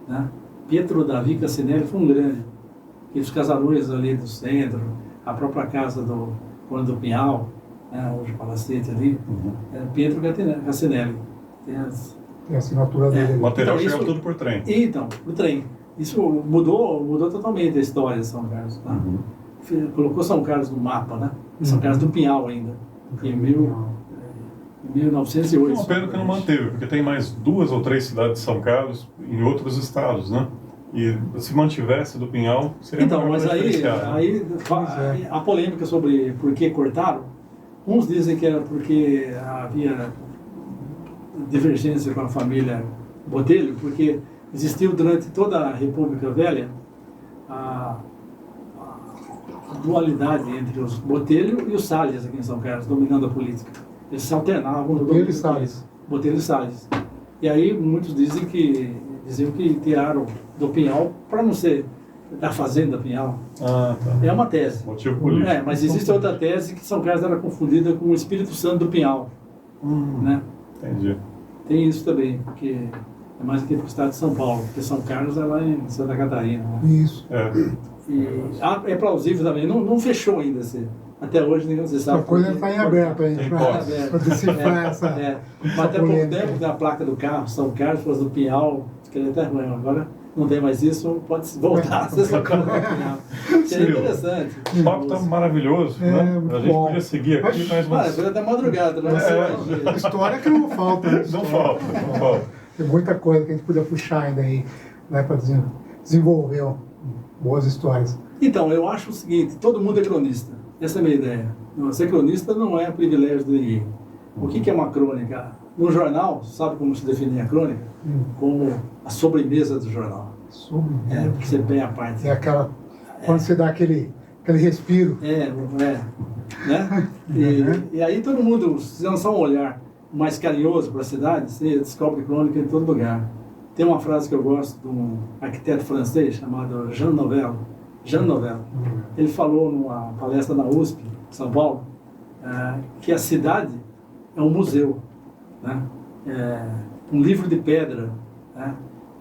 né? Pietro Davi Cassinelli foi um grande. E os casarões ali do centro, a própria casa do Conde do Pinhal, né, hoje o palacete ali, Pietro Cassinelli. Tem a assinatura dele. O material então, chegava tudo por trem. Então, por trem. Isso mudou totalmente a história de São Carlos. Tá? Colocou São Carlos no mapa, né? São Carlos do Pinhal ainda. Em 1908. Uma pena que não manteve, porque tem mais 2 ou 3 cidades de São Carlos em outros estados, né? E se mantivesse do Pinhal, seria então, uma mas aí a polêmica sobre por que cortaram, uns dizem que era porque havia divergência com a família Botelho, porque existiu durante toda a República Velha a dualidade entre os Botelho e os Salles aqui em São Carlos, dominando a política. Eles se alternavam no Botelho e Salles. Botelho e Salles. E aí muitos diziam que tiraram do Pinhal para não ser da Fazenda Pinhal. Tá. É uma tese. Motivo político. Mas existe outra tese que São Carlos era confundida com o Espírito Santo do Pinhal. Né? Entendi. Tem isso também, porque é mais aqui para o estado de São Paulo, porque São Carlos é lá em Santa Catarina. Né? Isso. É plausível também, não fechou ainda. Até hoje ninguém sabe. A coisa está em aberto ainda. Para decifrar essa. Mas até pouco tempo tem a placa do carro, São Carlos, do Pinhal, que ele até ruim. Agora não tem mais isso, pode voltar a ser São Carlos do Pinhal. Seria interessante. O papo está maravilhoso, né? A gente podia seguir aqui mais umas... Depois até madrugada, né? História que não falta. Né? Não falta. Tem muita coisa que a gente podia puxar ainda aí, né, para desenvolver boas histórias. Então, eu acho o seguinte, todo mundo é cronista. Essa é a minha ideia. Ser cronista não é privilégio de ninguém. O que é uma crônica? No jornal, sabe como se define a crônica? Como a sobremesa do jornal. Sobremesa. Porque você pega a parte. É aquela... Quando você dá aquele respiro. Né? E aí todo mundo, se lançar um olhar mais carinhoso para a cidade, você descobre crônica em todo lugar. Tem uma frase que eu gosto de um arquiteto francês chamado Jean Nouvel. Jean Nouvel. Ele falou numa palestra na USP, São Paulo, que a cidade é um museu, né? Um livro de pedra, né?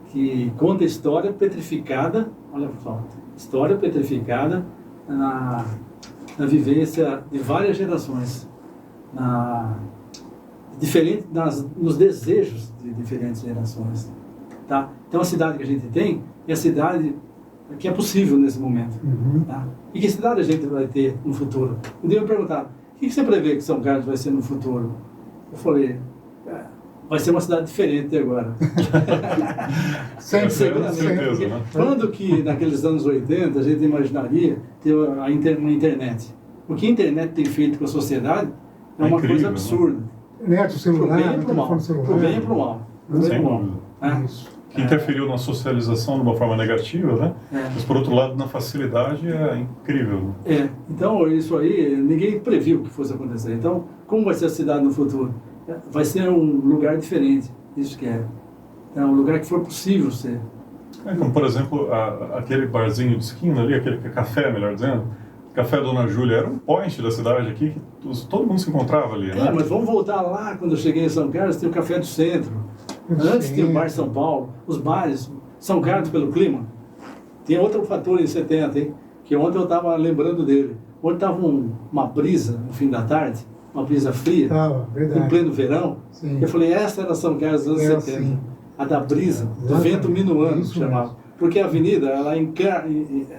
Que conta a história petrificada, olha pessoal, história petrificada na vivência de várias gerações, nos desejos de diferentes gerações. Tá? Então a cidade que a gente tem é a cidade que é possível nesse momento. Tá? E que cidade a gente vai ter no futuro? Um dia me perguntaram, o que você prevê que São Carlos vai ser no futuro? Eu falei, vai ser uma cidade diferente de agora. Certeza, né? Quando que, naqueles anos 80, a gente imaginaria ter uma internet? O que a internet tem feito com a sociedade é uma incrível, coisa absurda. Neto, celular, Pro bem e pro mal. celular. Pro bem e pro mal. Sem dúvida. Isso. Que interferiu na socialização de uma forma negativa, né? Mas, por outro lado, na facilidade é incrível. Então, isso aí, ninguém previu que fosse acontecer. Então, como vai ser a cidade no futuro? Vai ser um lugar diferente, isso que é. É um lugar que for possível ser. Como, por exemplo, aquele barzinho de esquina ali, aquele café, melhor dizendo, Café Dona Júlia, era um point da cidade aqui, que todo mundo se encontrava ali, né? Mas vamos voltar lá, quando eu cheguei em São Carlos, tem o Café do Centro. Antes tinha o Bar São Paulo, os bares, São Carlos pelo clima. Tem outro fator em 70, hein? Que ontem eu estava lembrando dele. Ontem estava uma brisa, no fim da tarde, uma brisa fria, em pleno verão. Sim. Eu falei, essa era São Carlos dos anos 70. Assim. A da brisa, do vento minuano, que chamava. Porque a avenida, ela encana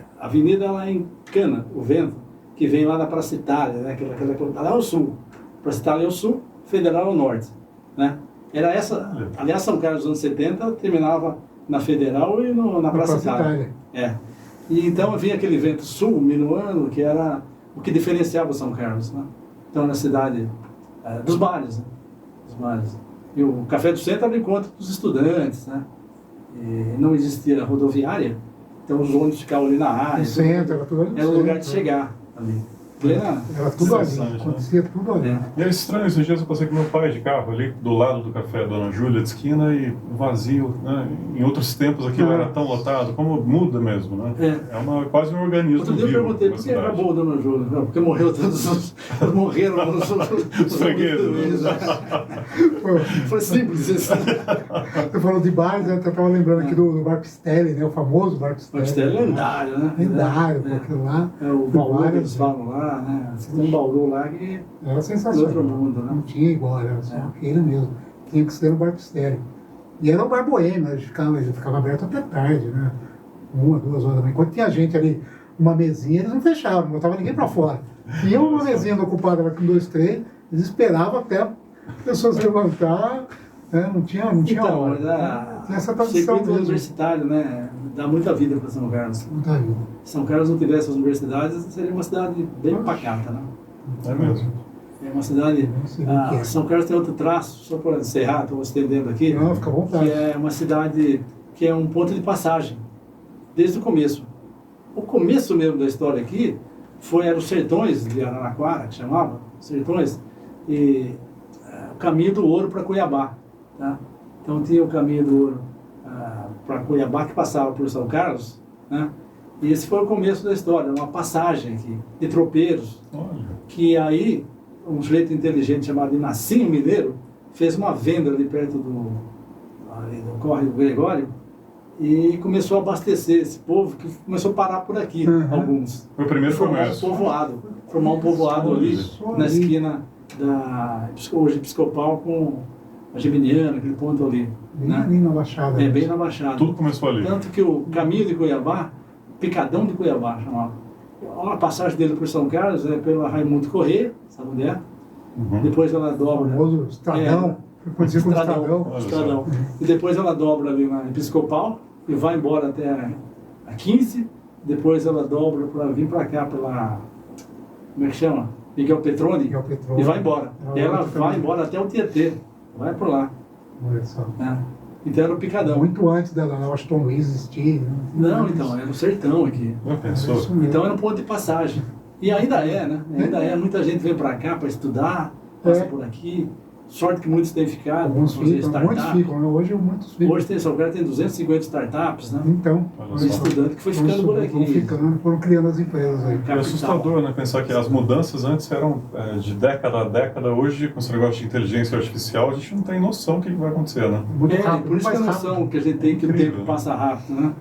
o vento, que vem lá da Praça Itália, né? Lá ao sul. Praça Itália é o sul, Federal é o norte, né? Era essa, aliás, São Carlos dos anos 70 terminava na Federal e na Praça Itália. E então vinha aquele vento sul, minuano, que era o que diferenciava São Carlos, né? Então, na cidade dos bares, né? Dos bares. E o Café do Centro era o encontro dos estudantes, né? E não existia rodoviária, então os ônibus ficavam ali na área. Centro, era tudo ali. Era o lugar de chegar ali. Era tudo ali, acontecia tudo ali. E é estranho, esses dias eu passei com meu pai de carro ali, do lado do Café Dona Júlia, de esquina, e vazio, né? Em outros tempos aquilo era tão lotado, como muda mesmo, né? É quase um organismo Outro dia eu perguntei, por que acabou o Dona Júlia? Não, porque morreu todos os... morreram os fregueses. Foi simples isso. Você falou de bares, eu estava lembrando aqui do Bar Pistelli, né? O famoso Bar Pistelli. Bar Pistelli é lendário, né? Lendário, porque lá... O Bauru, eles falam lá, né? Você tem um Bauru lá que... Era sensacional. Outro mundo, né? Não tinha igual, era só aquele mesmo. Tinha que ser no Bar Pistelli. E era um bar boêmio, a gente ficava aberto até tarde, né? 1, 2 horas da manhã. Quando tinha gente ali, uma mesinha, eles não fechavam, não botavam ninguém para fora. Tinha uma mesinha ocupada com 2, 3, eles esperavam até a pessoa se levantar, né? Não tinha hora. Tinha essa tradição mesmo. Universitário, né? Dá muita vida para São Carlos. Muita vida. Se São Carlos não tivesse as universidades, seria uma cidade bem pacata, né? É mesmo. É uma cidade... São Carlos tem outro traço, só para encerrar, estou estendendo aqui. Não, fica à vontade. Que é uma cidade que é um ponto de passagem, desde o começo. O começo mesmo da história aqui eram os sertões de Araraquara, que chamava, sertões, e o caminho do ouro para Cuiabá. Tá? Então tinha o caminho do ouro para Cuiabá, que passava por São Carlos, né? E esse foi o começo da história, uma passagem aqui, de tropeiros, que aí um sujeito inteligente chamado Inacinho Mineiro fez uma venda ali perto do córrego Gregório e começou a abastecer esse povo, que começou a parar por aqui, alguns. Foi o primeiro comércio. Formar um povoado ali, na esquina hoje Episcopal com a Geminiana, aquele ponto ali. Bem ali na Baixada. Bem na Baixada. Tudo começou ali. Tanto que o caminho de Cuiabá, Picadão de Cuiabá, chamava. A passagem dele por São Carlos é pela Raimundo Corrêa, sabe onde é? Depois ela dobra. O famoso Estradão. Estradão. E depois ela dobra ali na Episcopal e vai embora até a 15. Depois ela dobra para vir para cá pela... Como é que chama? Miguel Petroni. E vai embora. E ela vai embora até o Tietê. Vai por lá. Olha só. Então era o Picadão. Muito antes da Washington Luiz existir. Não, então, era o sertão aqui. Então era um ponto de passagem. E ainda é, né? Ainda é. Muita gente vem para cá para estudar, passa por aqui. sorte que muitos têm ficado. Alguns fazer ficam, startup. muitos ficam, né? Hoje muitos ficam. Hoje São Paulo tem 250 startups, né? Então, Olha Um só. estudante que foi ficando por foram aqui. ficando, foram criando as empresas aí. É assustador, né? Pensar que as mudanças antes eram de década a década. Hoje, com esse negócio de inteligência artificial, a gente não tem noção do que vai acontecer, né? Muito É, rápido, por isso que a mais noção rápido. que a gente tem que o Incrível. tempo passa rápido, né?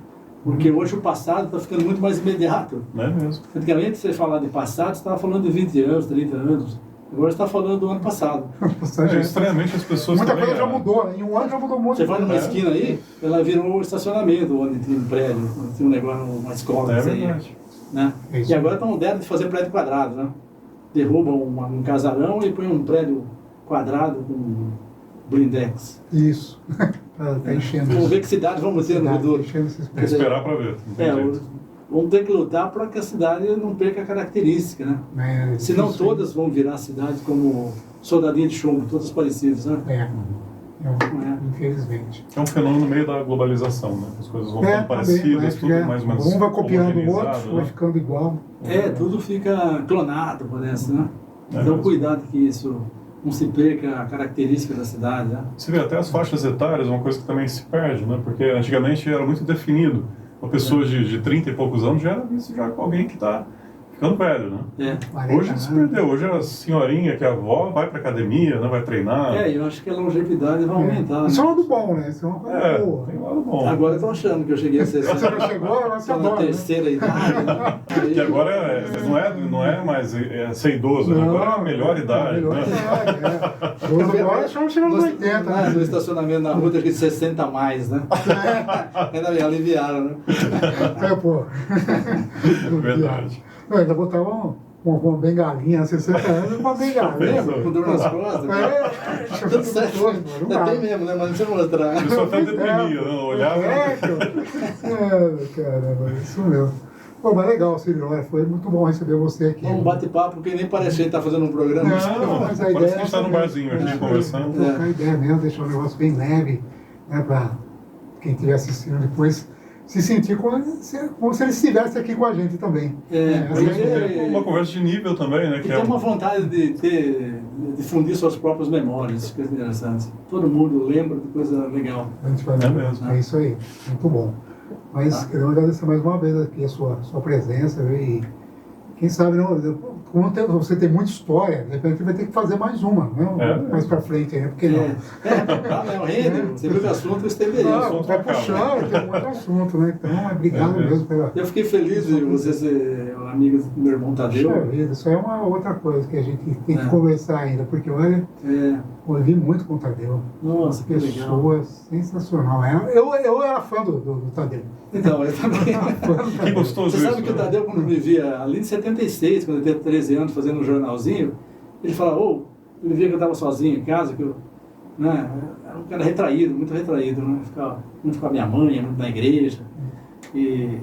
Porque hoje o passado está ficando muito mais imediato. Não é mesmo? Antigamente, você falar de passado, você estava falando de 20 anos, 30 anos. Agora você está falando do ano passado. Passagem- Estranhamente, as pessoas Muita também... coisa já mudou, né? Em um ano já mudou muito. Você vai numa É. esquina aí, ela virou um estacionamento, onde tinha um prédio, onde tinha um negócio, uma escola. É que você ia, verdade. né? É isso. E agora estão modernos de fazer prédio quadrado, né? Derrubam um casarão e põe um prédio quadrado com blindex. Isso. Tá enchendo. Vamos ver que cidade vamos ter no Cidade, futuro. enchendo esses Tem que esperar para ver. Não tem É, jeito. vamos ter que lutar para que a cidade não perca a característica, né? né? Senão Difícil. todas vão virar cidades como soldadinha de chumbo, todas parecidas, né? É. Não é? Infelizmente. É um fenômeno no meio da globalização, né? As coisas vão ficando também, parecidas, tudo é. mais ou menos Um vai copiando o outro, homogeneizado, vai né? ficando igual. É, tudo fica clonado, parece, né? É Então mesmo. cuidado que isso não se perca a característica da cidade, né? Você vê até as faixas etárias, é uma coisa que também se perde, né? Porque antigamente era muito definido. Uma pessoa de 30 e poucos anos já era visto já com alguém que está ficando velho, né? É. 40 Hoje se anos. perdeu. Hoje a senhorinha que é avó vai para academia, né? Vai treinar. É, eu acho que a longevidade vai aumentar. Isso é Né? um lado bom, né? Isso é uma coisa É, boa. tem um lado bom. Agora estão achando que eu cheguei a ser Você não chegou, agora você na adora, né? terceira idade. Né? Aí- Que agora não é mais ser idoso, né? Agora é a melhor idade, melhor né? idade, é. Hoje agora já chegando nos 80, no né? estacionamento na rua, tem que 60 a mais, né? Ainda me aliviaram, né? É, pô. Verdade. Não, ainda botar uma bengalinha, 60 anos, uma bengalinha. Pensou. Com dor nas costas. É, Tudo certo. não dá. Tem mesmo, né? Mas não precisa mostrar. Eu só até deprimia, né? Olhava. É, caramba, isso mesmo. Pô, mas legal, Cirilo, foi muito bom receber você aqui. Um bate-papo, porque nem parece que a gente está fazendo um programa. Não, mas a Parece ideia que a gente está num barzinho aqui conversando. Trocar ideia mesmo, deixar um negócio bem leve, né, para quem estiver assistindo depois se sentir como se ele estivesse aqui com a gente também. É, Essa porque- é a ideia. Uma conversa de nível também, né? E Que tem uma vontade de difundir suas próprias memórias, isso que é interessante. Todo mundo lembra de coisa legal. A gente vai ver. É mesmo. É isso aí, muito bom. Mas quero agradecer mais uma vez aqui a sua presença, viu? E quem sabe, como você tem muita história, de repente vai ter que fazer mais uma, né? É. Mais pra frente, né? Porque não. Não, rende. Você viu que o assunto esteve Não, assunto vai acaba. puxando, tem muito assunto, né? Então, obrigado É mesmo. mesmo pela. Eu fiquei feliz de você ser um amigo do meu irmão Tadeu. Puxa vida, isso é uma outra coisa que a gente tem que É. conversar ainda, porque olha, É, ouvi muito com o Tadeu. nossa, que legal. Pessoa sensacional. Eu era fã do Tadeu. Então, eu também. Que gostoso Você isso. sabe que o né? Tadeu, quando me via ali em 76, quando ele teve 13 anos fazendo um jornalzinho, ele falava, ele via que eu estava sozinho em casa, que eu, né, era um cara retraído, muito retraído, né? Ficava muito com a minha mãe, muito na igreja. E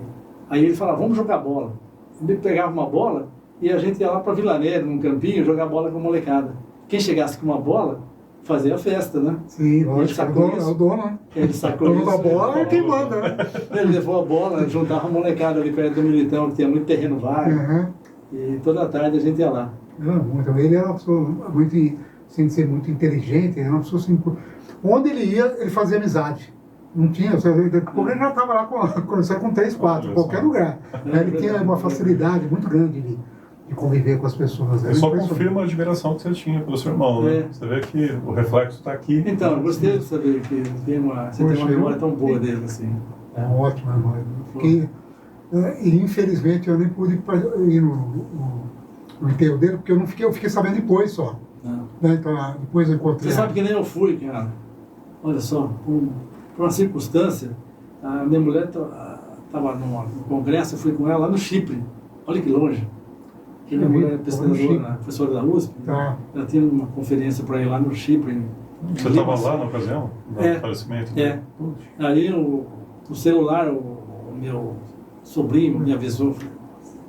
aí ele falava, vamos jogar bola. Ele pegava uma bola e a gente ia lá para Vila Nera, num campinho, jogar bola com a molecada. Quem chegasse com uma bola, fazia festa, né? Sim, Ele lógico, é sacou o isso. dono, né? Ele O sacou dono isso. da bola é quem manda, né? Ele levou a bola, juntava a molecada ali perto do Militão, que tinha muito terreno vago. Uhum. E toda tarde a gente ia lá. Ele era uma pessoa muito, sem ser muito inteligente, era uma pessoa assim, onde ele ia, ele fazia amizade. Não tinha, porque ele já estava lá conversando com 3, 4, em Olha qualquer só. lugar. É Ele tinha uma facilidade muito grande de conviver com as pessoas. Era Isso só impressionante. confirma a admiração que você tinha pelo seu irmão, né? É. Você vê que o reflexo está aqui. Então, eu gostei de saber que você tem uma Poxa, memória tão boa dele assim. É uma ótima memória. E infelizmente eu nem pude ir no enterro dele, porque eu fiquei sabendo depois só. Não. Né? Então, depois eu encontrei. Você sabe que nem eu fui, cara. Olha só, por uma circunstância, a minha mulher estava num congresso, eu fui com ela lá no Chipre. Olha que longe. Que minha mulher é pesquisadora, né, professora da USP. Tá. Ela tinha uma conferência para ir lá no Chipre. Você estava lá na ocasião do É. falecimento? É. Aí o celular, o meu sobrinho me avisou.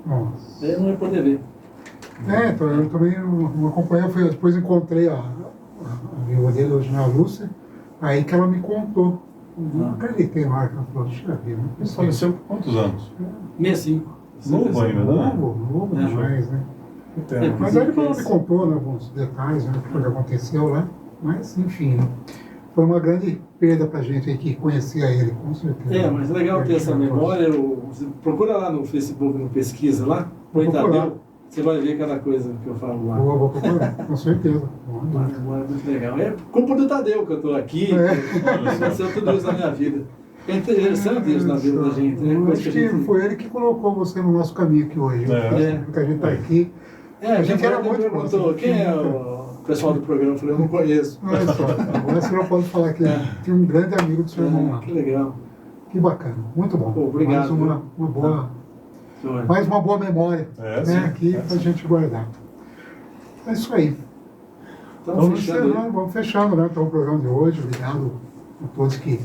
Nossa. Aí eu não ia poder ver. Então eu também não acompanhei, depois encontrei a viúva dele, hoje na Lúcia, aí que ela me contou. Não acreditei na hora que ela falou, deixa eu ver. Ele faleceu por quantos anos? 65. Novo ainda, né? Novo É. demais, né? Que pena. Mas aí depois ela me contou, né, alguns detalhes, né, o que aconteceu lá. Mas, enfim, né? Foi uma grande perda para a gente aí que conhecia ele, com certeza. Mas é legal ter essa memória. Você procura lá no Facebook, no pesquisa lá, põe Tadeu, você vai ver cada coisa que eu falo lá. Vou procurar, com certeza. Uma memória muito legal. É culpa do Tadeu que eu estou aqui, aconteceu tudo isso na minha vida. É interessante isso na vida da gente, né? Eu acho que foi ele que colocou você no nosso caminho aqui hoje. Porque a gente está aqui. A gente era muito perguntou, quem é o pessoal do programa? Eu falei, eu não conheço. Olha só, agora o senhor pode falar que tinha um grande amigo do seu irmão lá. Que legal. Que bacana, muito bom. Pô, obrigado. Mais uma boa memória aqui para a gente guardar. É isso aí. Vamos fechando, né? Então, o programa de hoje. Obrigado a todos que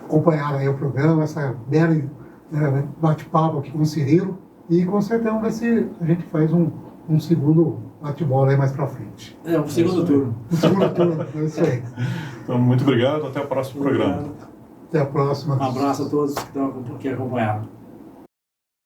acompanharam aí o programa, essa bela bate-papo aqui com o Cirilo. E com certeza vamos ver se a gente faz um segundo bate-bola aí mais pra frente. Um segundo turno. Um segundo turno, é isso aí. Então, muito obrigado, até o próximo programa. Até a próxima. Um abraço a todos que acompanharam.